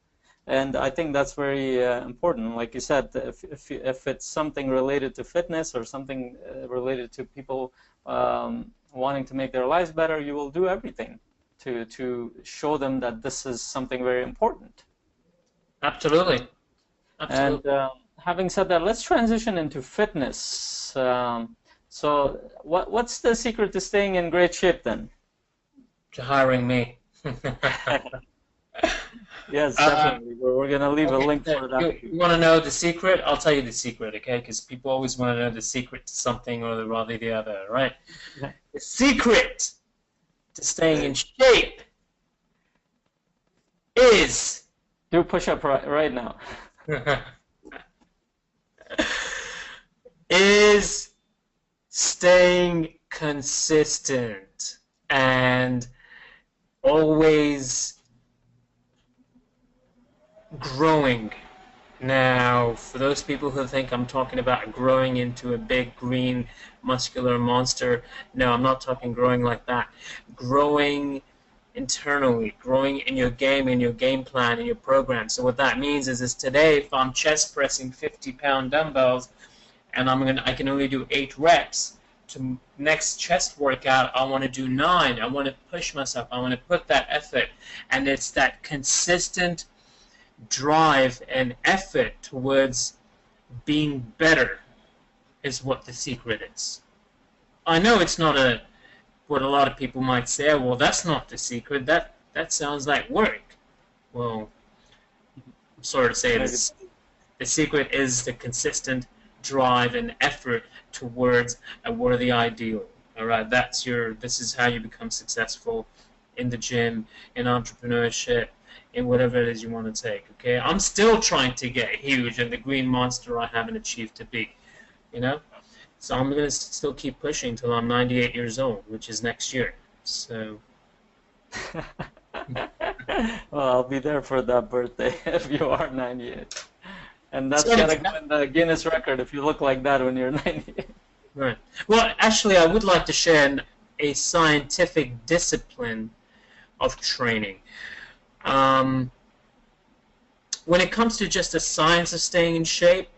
And I think that's very important. Like you said, if it's something related to fitness or something related to people wanting to make their lives better, you will do everything to show them that this is something very important.
Absolutely. Absolutely.
And having said that, let's transition into fitness. So what's the secret to staying in great shape then?
To hiring me.
Yes, definitely. We're going to leave a link for that.
You want to know the secret? I'll tell you the secret, okay? Because people always want to know the secret to something or the other, right?
Yeah.
The secret to staying in shape is...
Do push-up right now.
is staying consistent and always growing. Now, for those people who think I'm talking about growing into a big green muscular monster, no, I'm not talking growing like that. Growing internally, growing in your game plan, in your program. So what that means is today, if I'm chest pressing 50-pound dumbbells and I can only do 8 reps, to next chest workout I want to do 9. I want to push myself. I want to put that effort, and it's that consistent drive and effort towards being better is what the secret is. I know it's not what a lot of people might say, well, that's not the secret. That sounds like work. Well, I'm sorry to say this. The secret is the consistent drive and effort towards a worthy ideal. All right, this is how you become successful in the gym, in entrepreneurship, in whatever it is you want to take. Okay, I'm still trying to get huge and the green monster I haven't achieved to be. So I'm going to still keep pushing till I'm 98 years old, which is next year. So.
Well, I'll be there for that birthday if you are 98. And that's
So,
gotta go in the Guinness record if you look like that when you're 90.
right. Well, actually, I would like to share a scientific discipline of training. When it comes to just the science of staying in shape,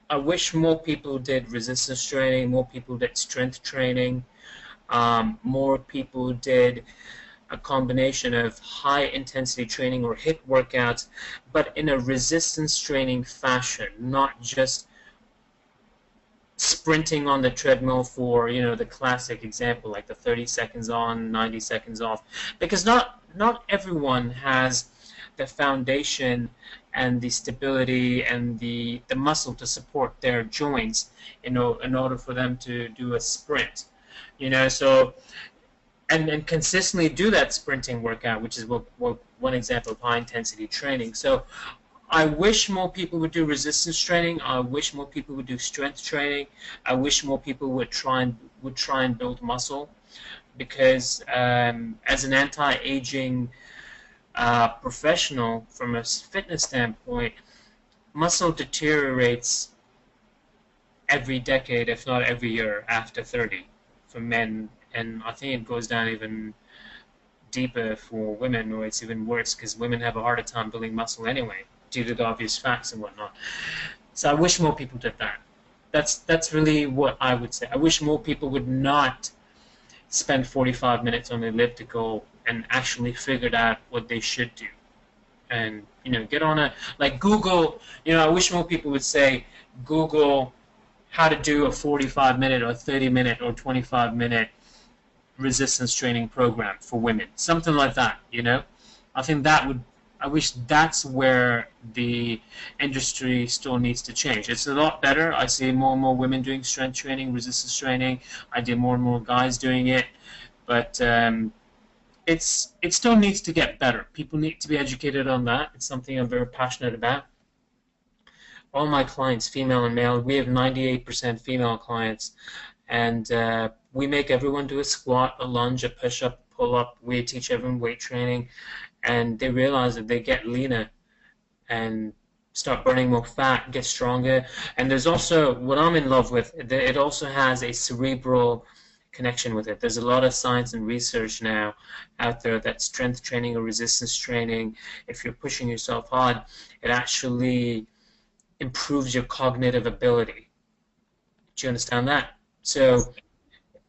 I wish more people did resistance training, more people did strength training, more people did a combination of high intensity training or HIIT workouts, but in a resistance training fashion, not just sprinting on the treadmill for, the classic example, like the 30 seconds on, 90 seconds off, because not everyone has the foundation and the stability and the muscle to support their joints in order for them to do a sprint. So and consistently do that sprinting workout, which is what one example of high intensity training. So I wish more people would do resistance training. I wish more people would do strength training. I wish more people would try and build muscle, because as an anti-aging professional, from a fitness standpoint, muscle deteriorates every decade, if not every year, after 30 for men, and I think it goes down even deeper for women, or it's even worse because women have a harder time building muscle anyway, due to the obvious facts and whatnot. So I wish more people did that. That's really what I would say. I wish more people would not spend 45 minutes on the elliptical and actually figured out what they should do. And, get on Google, I wish more people would say, Google how to do a 45-minute or 30-minute or 25-minute resistance training program for women. Something like that, I think I wish that's where the industry still needs to change. It's a lot better. I see more and more women doing strength training, resistance training. I see more and more guys doing it. But it still needs to get better. People need to be educated on that. It's something I'm very passionate about. All my clients, female and male, we have 98% female clients, and we make everyone do a squat, a lunge, a push-up, pull-up. We teach everyone weight training, and they realize that they get leaner and start burning more fat, get stronger. And there's also, what I'm in love with, it also has a cerebral connection with it. There's a lot of science and research now out there that strength training or resistance training, if you're pushing yourself hard, it actually improves your cognitive ability. Do you understand that? So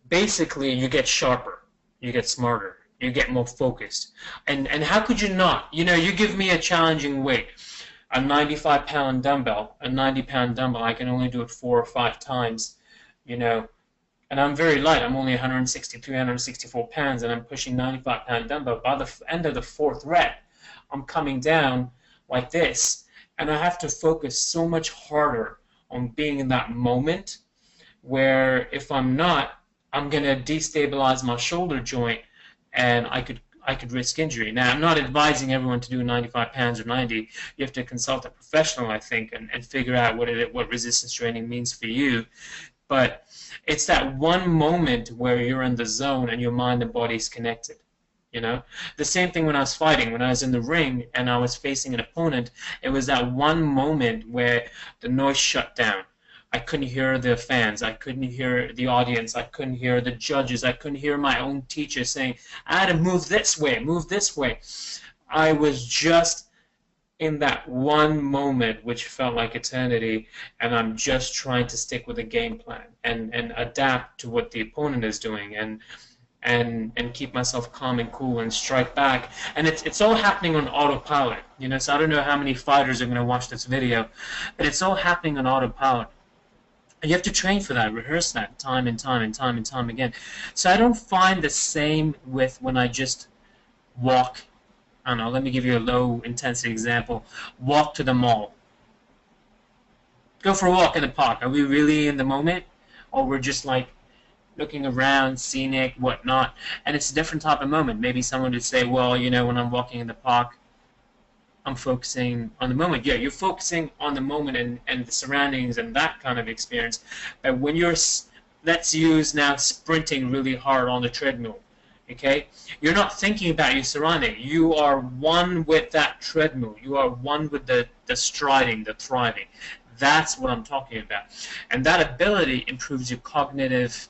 basically you get sharper, you get smarter, you get more focused. And how could you not? You give me a challenging weight, a 95-pound dumbbell, a 90-pound dumbbell, I can only do it 4 or 5 times, and I'm very light. I'm only 163, 164 pounds, and I'm pushing 95-pound dumbbell. By the end of the 4th rep, I'm coming down like this, and I have to focus so much harder on being in that moment, where if I'm not, I'm going to destabilize my shoulder joint, and I could risk injury. Now, I'm not advising everyone to do 95 pounds or 90. You have to consult a professional, I think, and figure out what resistance training means for you. But it's that one moment where you're in the zone and your mind and body is connected. The same thing when I was fighting, when I was in the ring and I was facing an opponent. It was that one moment where the noise shut down. I couldn't hear the fans. I couldn't hear the audience. I couldn't hear the judges. I couldn't hear my own teacher saying, I had to move this way, move this way. I was just in that one moment, which felt like eternity, and I'm just trying to stick with a game plan and adapt to what the opponent is doing, and keep myself calm and cool and strike back. And it's all happening on autopilot, so I don't know how many fighters are going to watch this video, but it's all happening on autopilot. And you have to train for that, rehearse that time and time and time and time again. So I don't find the same with when I just walk. I don't know, let me give you a low intensity example. Walk to the mall. Go for a walk in the park. Are we really in the moment? Or we're just like looking around, scenic, whatnot? And it's a different type of moment. Maybe someone would say, well, when I'm walking in the park, I'm focusing on the moment. Yeah, you're focusing on the moment and the surroundings and that kind of experience. But when you're, let's use now sprinting really hard on the treadmill, Okay, you're not thinking about your surrounding. You are one with that treadmill. You are one with the striding, the thriving. That's what I'm talking about, and that ability improves your cognitive,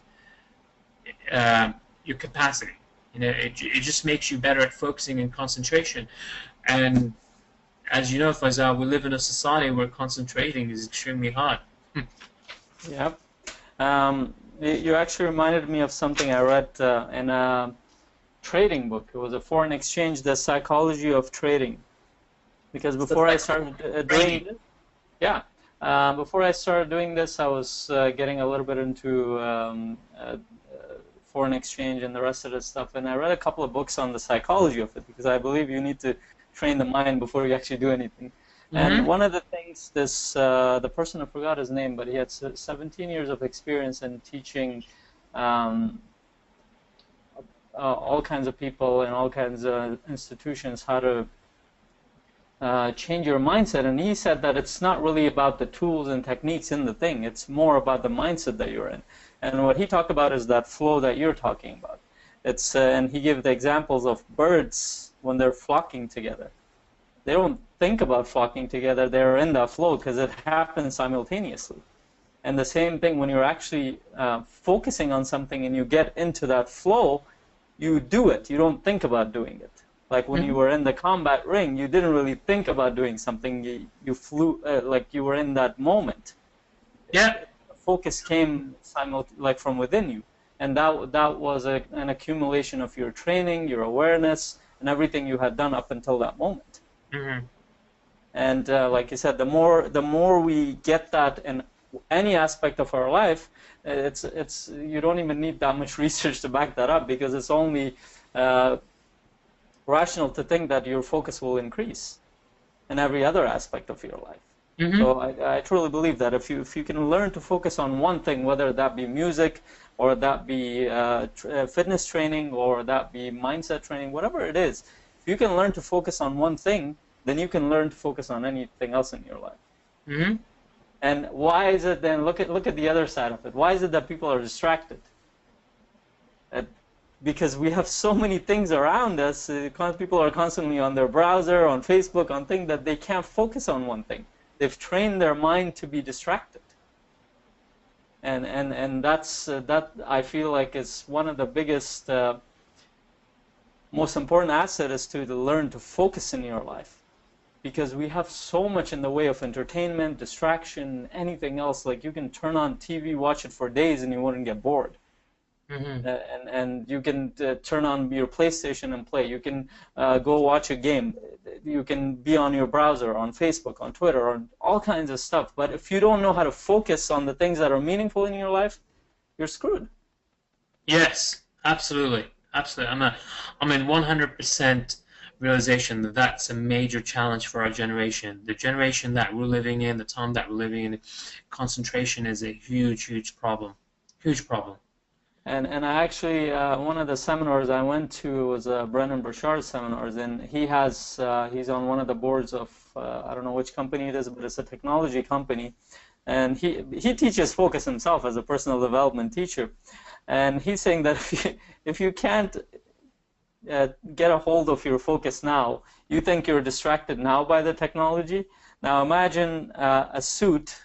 your capacity. You know, it just makes you better at focusing and concentration. And as you know, Faisal, we live in a society where concentrating is extremely hard.
Yeah. You actually reminded me of something I read in a trading book. It was a foreign exchange, the psychology of trading. Because before I started doing this, yeah, before I started doing this, I was getting a little bit into foreign exchange and the rest of the stuff, and I read a couple of books on the psychology of it because I believe you need to train the mind before you actually do anything. And one of the things, the person, I forgot his name, but he had 17 years of experience in teaching all kinds of people and all kinds of institutions how to change your mindset. And he said that it's not really about the tools and techniques in the thing. It's more about the mindset that you're in. And what he talked about is that flow that you're talking about. It's and he gave the examples of birds when they're flocking together. They don't think about flocking together. They're in that flow because it happens simultaneously. And the same thing when you're actually focusing on something and you get into that flow, you do it. You don't think about doing it. Like when you were in the combat ring, you didn't really think about doing something. You flew, like you were in that moment.
Yeah.
The focus came like from within you. And that was an accumulation of your training, your awareness, and everything you had done up until that moment. And like you said, the more we get that in any aspect of our life, it's you don't even need that much research to back that up, because it's only rational to think that your focus will increase in every other aspect of your life. So I truly believe that if you can learn to focus on one thing, whether that be music or that be fitness training or that be mindset training, whatever it is, if you can learn to focus on one thing, then you can learn to focus on anything else in your life. And why is it then, look at the other side of it, why is it that people are distracted? Because we have so many things around us, people are constantly on their browser, on Facebook, on things that they can't focus on one thing. They've trained their mind to be distracted. And that's, that I feel like is one of the biggest, most important asset is to learn to focus in your life. Because we have so much in the way of entertainment, distraction, anything else. Like you can turn on TV, watch it for days, and you wouldn't get bored. And you can turn on your PlayStation and play. You can go watch a game. You can be on your browser, on Facebook, on Twitter, on all kinds of stuff. But if you don't know how to focus on the things that are meaningful in your life, you're screwed.
Yes, absolutely, absolutely. I'm in 100% realization that that's a major challenge for our generation. The generation that we're living in, the time that we're living in, concentration is a huge, huge problem. Huge problem.
And I actually, one of the seminars I went to was Brennan Burchard's seminars, and he's on one of the boards of, I don't know which company it is, but it's a technology company. And he teaches focus himself as a personal development teacher. And he's saying that if you can't get a hold of your focus now, you think you're distracted now by the technology. Now imagine a suit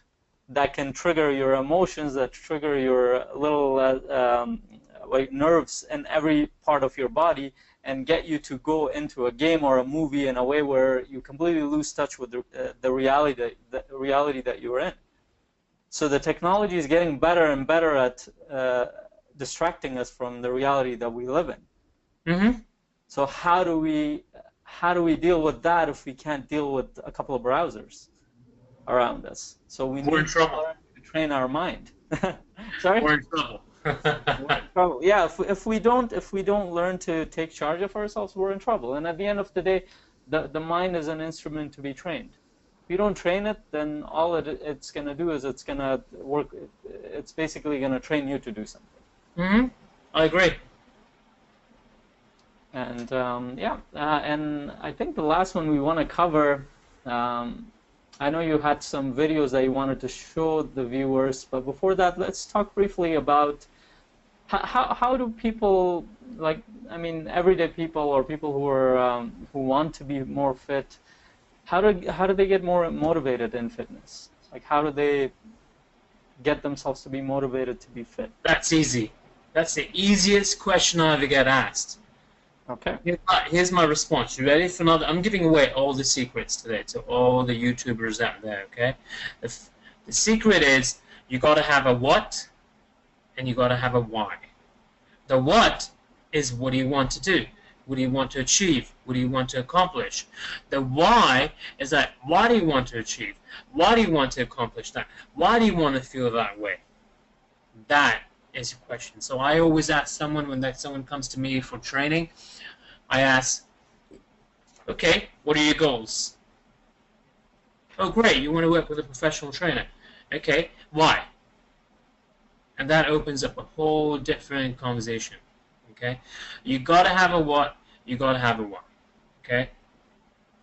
that can trigger your emotions, that trigger your little like nerves in every part of your body, and get you to go into a game or a movie in a way where you completely lose touch with the reality that you're in. So the technology is getting better and better at distracting us from the reality that we live in. So how do we deal with that if we can't deal with a couple of browsers around us? So we need to learn to train our mind. Sorry?
We're in trouble.
We're in trouble. Yeah, if we don't learn to take charge of ourselves, we're in trouble. And at the end of the day, the mind is an instrument to be trained. If you don't train it, then all it's going to do is it's going to work. It's basically going to train you to do something.
I agree.
And and I think the last one we want to cover, I know you had some videos that you wanted to show the viewers, but before that, let's talk briefly about How do people, like, I mean, everyday people or people who are who want to be more fit, how do they get more motivated in fitness? Like, how do they get themselves to be motivated to be fit?
That's easy. That's the easiest question I ever get asked.
Okay.
Here's my response. You ready for another? I'm giving away all the secrets today to all the YouTubers out there, okay? The secret is you got to have a what and you got to have a why. The what is what do you want to do? What do you want to achieve? What do you want to accomplish? The why is that why do you want to achieve? Why do you want to accomplish that? Why do you want to feel that way? That is your question. So I always ask someone when someone comes to me for training, I ask, okay, what are your goals? Oh, great, you want to work with a professional trainer. Okay, why? And that opens up a whole different conversation. Okay, you gotta have a what, you gotta have a why. Okay,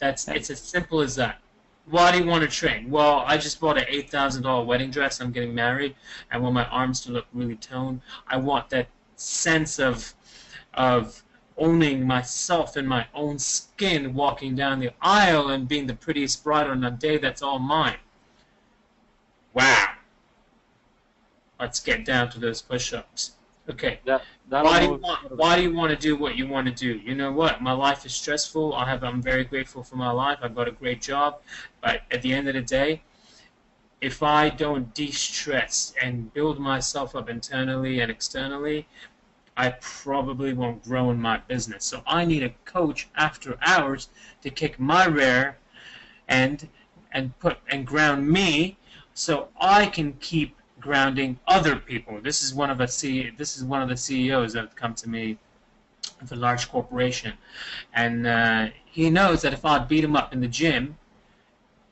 it's as simple as that. Why do you want to train? Well, I just bought an $8,000 wedding dress. I'm getting married. I want my arms to look really toned. I want that sense of owning myself in my own skin, walking down the aisle and being the prettiest bride on a day that's all mine. Wow. Let's get down to those push-ups. Okay. Why do you want to do what you want to do? You know what? My life is stressful. I'm very grateful for my life. I've got a great job. But at the end of the day, if I don't de-stress and build myself up internally and externally, I probably won't grow in my business. So I need a coach after hours to kick my rear and ground me so I can keep grounding other people. This is one of the CEOs that have come to me of a large corporation, and he knows that if I beat him up in the gym,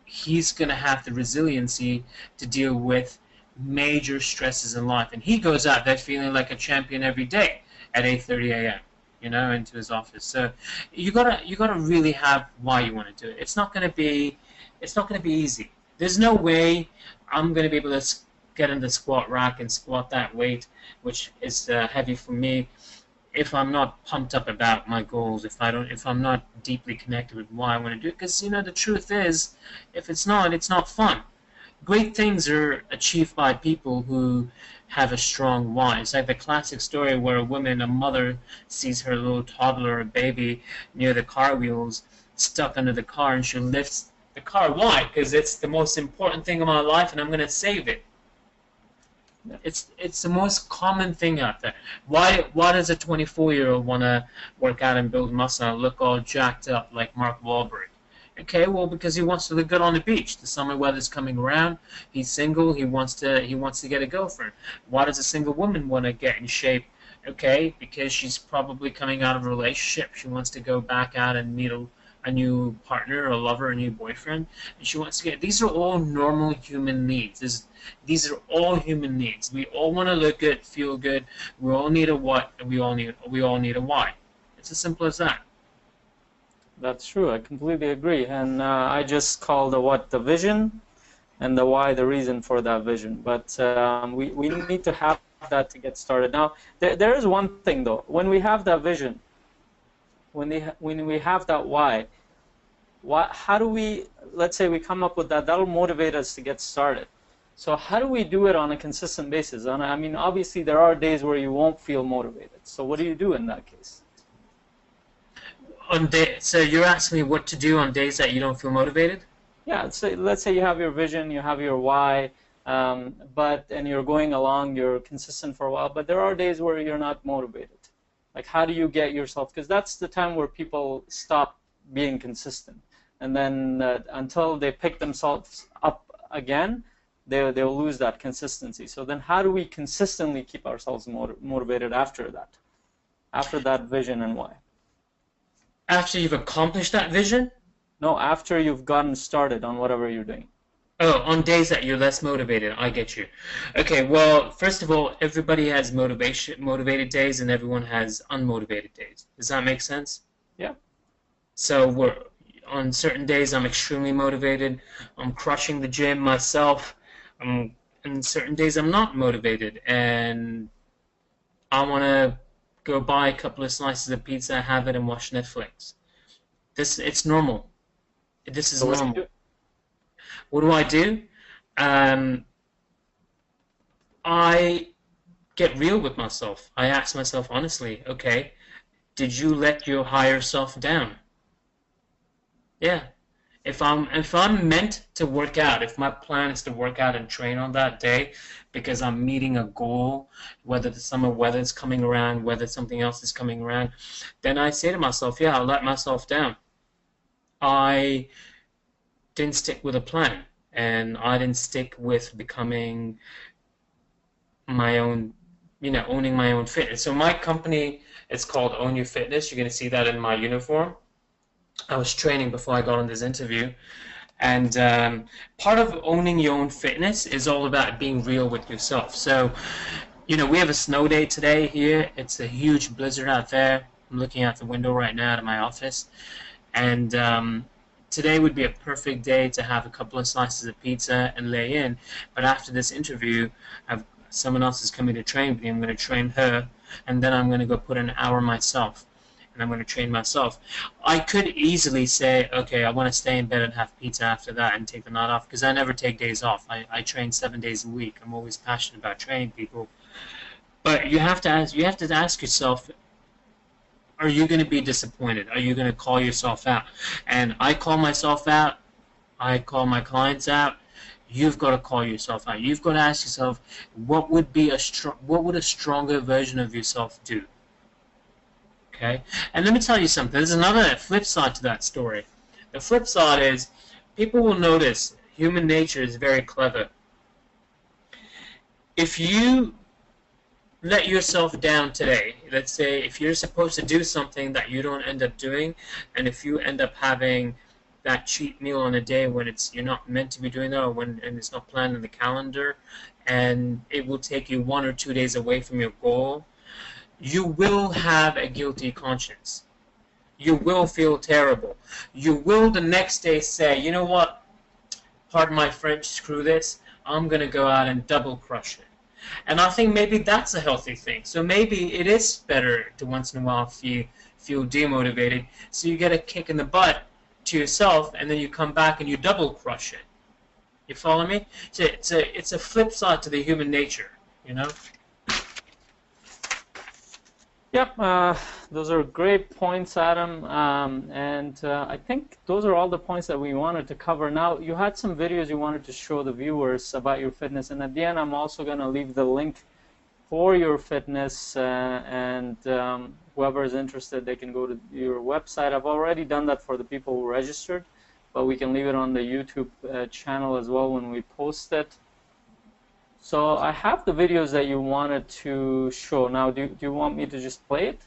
he's going to have the resiliency to deal with major stresses in life, and he goes out there feeling like a champion every day at 8:30 a.m. Into his office. So you gotta really have why you want to do it. It's not gonna be easy. There's no way I'm gonna be able to get in the squat rack and squat that weight, which is heavy for me, if I'm not pumped up about my goals, if I'm not deeply connected with why I want to do it. Because the truth is, if it's not fun. Great things are achieved by people who have a strong why. It's like the classic story where a mother sees her little toddler or baby near the car wheels stuck under the car, and she lifts the car. Why? Because it's the most important thing in my life and I'm going to save it. It's the most common thing out there. Why does a 24-year-old want to work out and build muscle and look all jacked up like Mark Wahlberg? Okay, well, because he wants to look good on the beach. The summer weather's coming around. He's single. He wants to get a girlfriend. Why does a single woman want to get in shape? Okay, because she's probably coming out of a relationship. She wants to go back out and meet a new partner, a lover, a new boyfriend, and she wants to get. These are all normal human needs. These are all human needs. We all want to look good, feel good. We all need a what, and we all need a why. It's as simple as that.
That's true. I completely agree. And I just call the what the vision, and the why the reason for that vision. But we need to have that to get started. Now, there is one thing though. When we have that vision, when we have that why, how do we? Let's say we come up with that. That'll motivate us to get started. So how do we do it on a consistent basis? And I mean, obviously there are days where you won't feel motivated. So what do you do in that case?
So you're asking me what to do on days that you don't feel motivated?
Yeah, let's say you have your vision, you have your why, and you're going along, you're consistent for a while, but there are days where you're not motivated. Like, how do you get yourself? Because that's the time where people stop being consistent, and then until they pick themselves up again, they'll lose that consistency. So then, how do we consistently keep ourselves motivated after that vision and why?
After you've accomplished that vision?
No, after you've gotten started on whatever you're doing.
Oh, on days that you're less motivated. I get you. Okay, well, first of all, everybody has motivated days and everyone has unmotivated days. Does that make sense?
Yeah.
So on certain days I'm extremely motivated. I'm crushing the gym myself. And certain days I'm not motivated. And I want to go buy a couple of slices of pizza, have it, and watch Netflix. It's normal. This is
So what do you
normal.
do?
What do I do? Um, I get real with myself. I ask myself honestly, okay, did you let your higher self down? Yeah. If I'm meant to work out, if my plan is to work out and train on that day because I'm meeting a goal, whether the summer weather's coming around, whether something else is coming around, then I say to myself, yeah, I'll let myself down. I didn't stick with a plan, and I didn't stick with becoming my own, owning my own fitness. So my company is called Own Your Fitness. You're going to see that in my uniform. I was training before I got on this interview. And part of owning your own fitness is all about being real with yourself. So, we have a snow day today here. It's a huge blizzard out there. I'm looking out the window right now at my office. And today would be a perfect day to have a couple of slices of pizza and lay in. But after this interview, someone else is coming to train with me. I'm going to train her, and then I'm going to go put an hour myself, and I'm going to train myself. I could easily say, okay, I want to stay in bed and have pizza after that and take the night off, because I never take days off. I train 7 days a week. I'm always passionate about training people. But you have to ask yourself, are you going to be disappointed? Are you going to call yourself out? And I call myself out. I call my clients out. You've got to call yourself out. You've got to ask yourself, what would a stronger version of yourself do? Okay? And let me tell you something. There's another flip side to that story. The flip side is people will notice human nature is very clever. If you let yourself down today, let's say if you're supposed to do something that you don't end up doing, and if you end up having that cheat meal on a day when you're not meant to be doing that, and it's not planned in the calendar, and it will take you 1 or 2 days away from your goal, you will have a guilty conscience. You will feel terrible. You will the next day say, you know what, pardon my French, screw this, I'm going to go out and double crush it. And I think maybe that's a healthy thing. So maybe it is better to once in a while feel demotivated, so you get a kick in the butt to yourself, and then you come back and you double crush it. You follow me? So it's a flip side to the human nature, you know?
Yep, those are great points, Adam. And I think those are all the points that we wanted to cover. Now, you had some videos you wanted to show the viewers about your fitness, and at the end, I'm also going to leave the link for your fitness, and whoever is interested, they can go to your website. I've already done that for the people who registered, but we can leave it on the YouTube channel as well when we post it. So I have the videos that you wanted to show. Now, do you want me to just play it?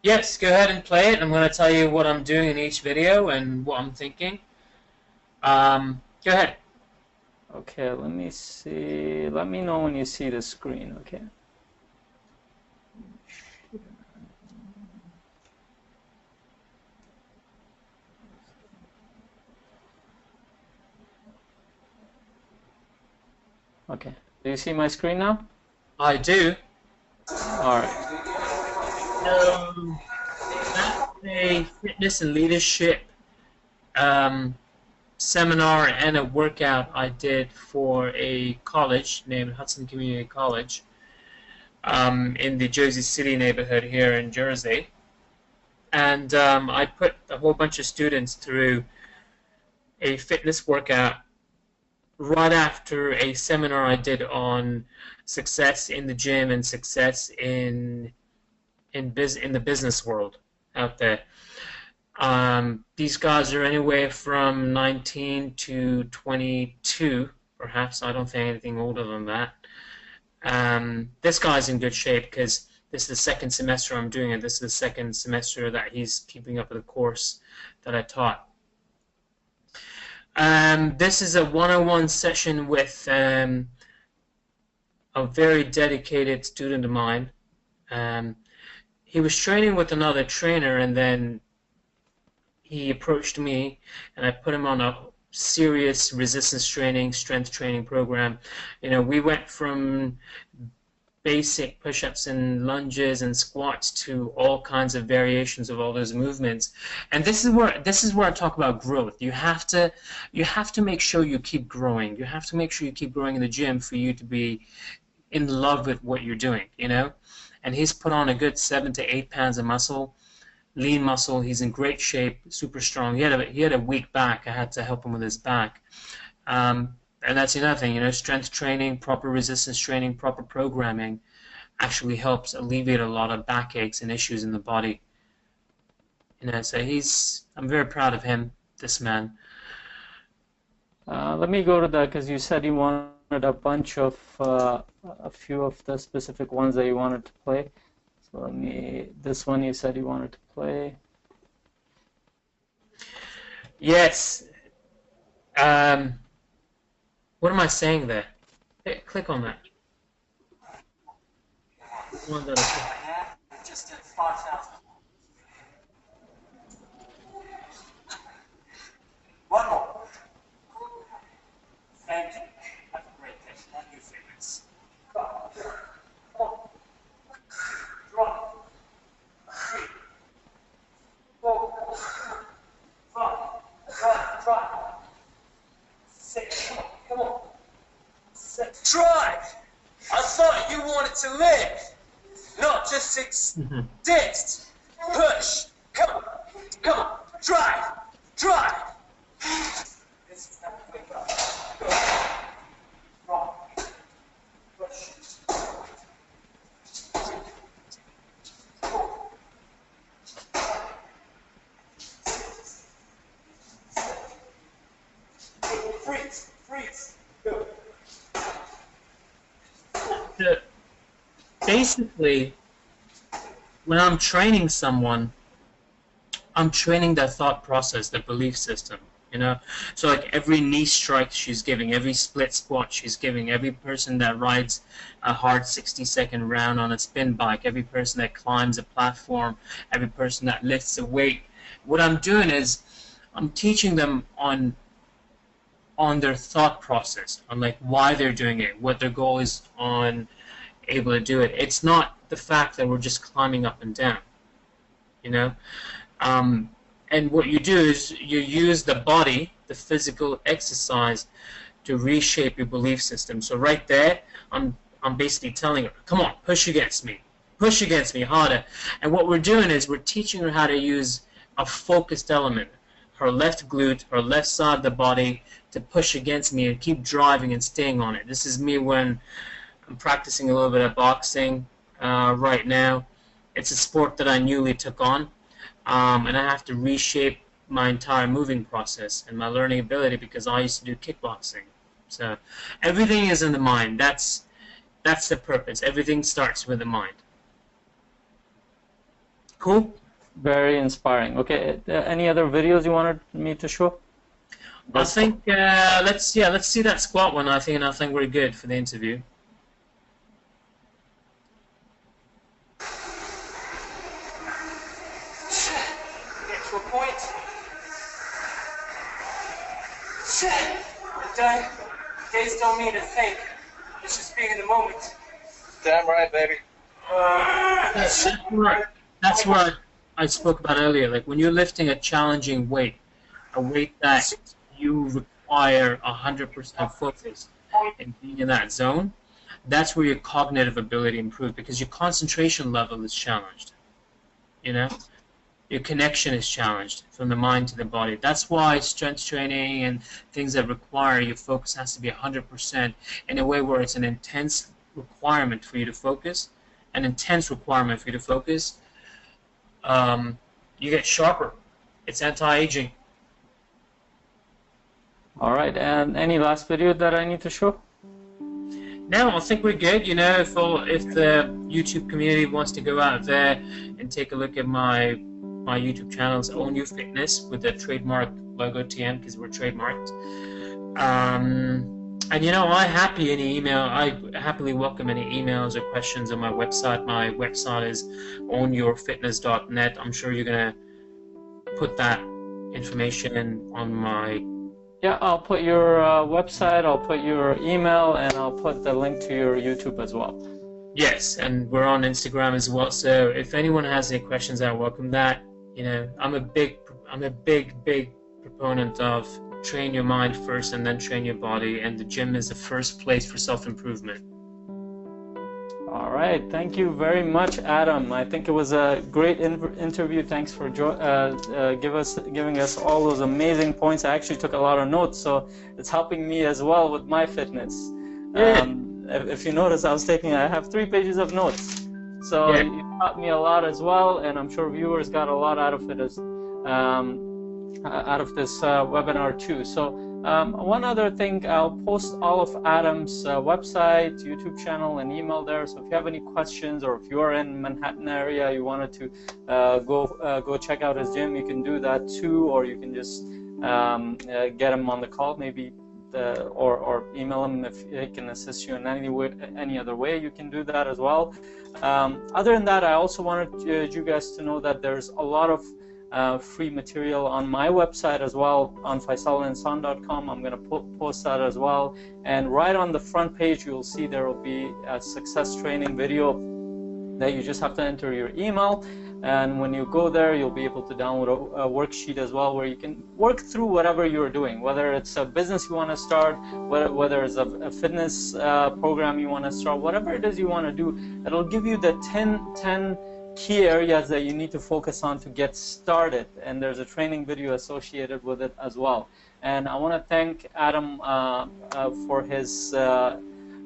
Yes, go ahead and play it. I'm going to tell you what I'm doing in each video and what I'm thinking. Go ahead.
Okay, let me see. Let me know when you see the screen, okay? Okay. Do you see my screen now?
I do.
All right.
So, that's a fitness and leadership seminar and a workout I did for a college named Hudson Community College in the Jersey City neighborhood here in Jersey. And I put a whole bunch of students through a fitness workout right after a seminar I did on success in the gym and success in the business world out there. These guys are anywhere from 19 to 22, perhaps. I don't think anything older than that. This guy's in good shape because this is the second semester I'm doing it. This is the second semester that he's keeping up with the course that I taught. This is a one-on-one session with a very dedicated student of mine. He was training with another trainer, and then he approached me, and I put him on a serious resistance training, strength training program. We went from basic push-ups and lunges and squats to all kinds of variations of all those movements. And this is where I talk about growth. You have to make sure you keep growing. You have to make sure you keep growing in the gym for you to be in love with what you're doing, you know. And he's put on a good 7 to 8 pounds of muscle, lean muscle. He's in great shape, super strong. He had a weak back. I had to help him with his back. And that's another thing, you know, strength training, proper resistance training, proper programming actually helps alleviate a lot of backaches and issues in the body. You know, so I'm very proud of him, this man.
Let me go to that, because you said you wanted a bunch of, a few of the specific ones that you wanted to play. So this one you said you wanted to play.
Yes. What am I saying there? Hey, click on that.
Just did 5,000. One more. Thank you. Have a great day. On your favorites. Come on. Drop. 3, 4, 5. 6. Come on. 7. Try! I thought you wanted to live, not just exist. Push. Come on. Come on. Try. This is not quick enough. Go. Wrong. Push. 4. Freeze. Go.
Basically, when I'm training someone, I'm training their thought process, their belief system, you know? So like every knee strike she's giving, every split squat she's giving, every person that rides a hard 60-second round on a spin bike, every person that climbs a platform, every person that lifts a weight, what I'm doing is I'm teaching them on their thought process, on like why they're doing it, what their goal is on able to do it. It's not the fact that we're just climbing up and down, you know. And what you do is you use the body, the physical exercise, to reshape your belief system. So right there, I'm basically telling her, come on, push against me harder. And what we're doing is we're teaching her how to use a focused element, her left glute, her left side of the body, to push against me and keep driving and staying on it. This is me when I'm practicing a little bit of boxing right now. It's a sport that I newly took on, and I have to reshape my entire moving process and my learning ability because I used to do kickboxing. So everything is in the mind. That's the purpose. Everything starts with the mind. Cool?
Very inspiring. Okay, any other videos you wanted me to show?
I think let's see that squat one. I think we're good for the interview.
Get to a point. Done. Days don't mean a thing. It's just being in the moment. Damn right, baby.
That's what I spoke about earlier. Like when you're lifting a challenging weight, a weight that you require 100% focus and being in that zone, that's where your cognitive ability improves because your concentration level is challenged. You know, your connection is challenged from the mind to the body. That's why strength training and things that require your focus has to be 100% in a way where it's an intense requirement for you to focus, you get sharper. It's anti-aging.
All right, and any last video that I need to show?
No, I think we're good. You know, if the YouTube community wants to go out there and take a look at my YouTube channel's Own Your Fitness with the trademark logo TM because we're trademarked. And you know, I happily welcome any emails or questions on my website. My website is ownyourfitness.net. I'm sure you're gonna put that information on my.
Yeah, I'll put your website, I'll put your email, and I'll put the link to your YouTube as well.
Yes, and we're on Instagram as well. So if anyone has any questions, I welcome that. You know, I'm a big proponent of train your mind first and then train your body, and the gym is the first place for self-improvement.
All right, thank you very much, Adam. I think it was a great interview. Thanks for giving us all those amazing points. I actually took a lot of notes, so it's helping me as well with my fitness. If you notice, I have 3 pages of notes. So you taught me a lot as well, and I'm sure viewers got a lot out of it out of this webinar too. So one other thing, I'll post all of Adam's website, YouTube channel, and email there. So if you have any questions, or if you're in Manhattan area, you wanted to go check out his gym, you can do that too, or you can just get him on the call, maybe, or email him if he can assist you in any other way. You can do that as well. Other than that, I also wanted you guys to know that there's a lot of free material on my website as well, on FaisalEnsaun.com. I'm going to post that as well, and right on the front page you'll see there will be a success training video that you just have to enter your email, and when you go there you'll be able to download a worksheet as well, where you can work through whatever you're doing, whether it's a business you want to start, whether it's a fitness program you want to start, whatever it is you want to do. It'll give you the 10 key areas that you need to focus on to get started, and there's a training video associated with it as well. And I want to thank Adam for his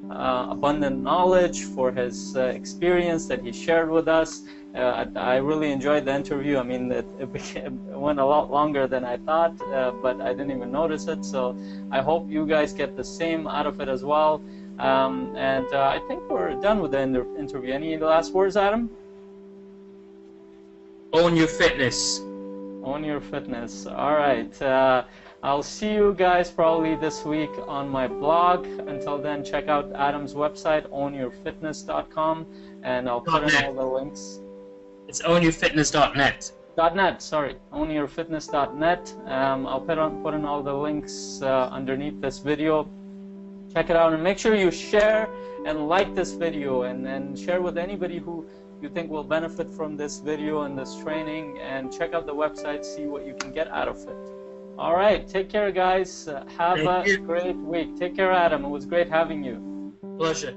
abundant knowledge, for his experience that he shared with us. I really enjoyed the interview. I mean, it went a lot longer than I thought, but I didn't even notice it. So I hope you guys get the same out of it as well. And I think we're done with the interview. Any last words, Adam?
Own your fitness.
Own your fitness. All right. I'll see you guys probably this week on my blog. Until then, check out Adam's website, ownyourfitness.com, and I'll put in all the links.
It's ownyourfitness.net.
.net, sorry, ownyourfitness.net. I'll put in all the links underneath this video. Check it out, and make sure you share and like this video, and share with anybody who you think will benefit from this video and this training, and check out the website, see what you can get out of it. All right, take care, guys. Have a great week. Take care, Adam. It was great having you.
Pleasure.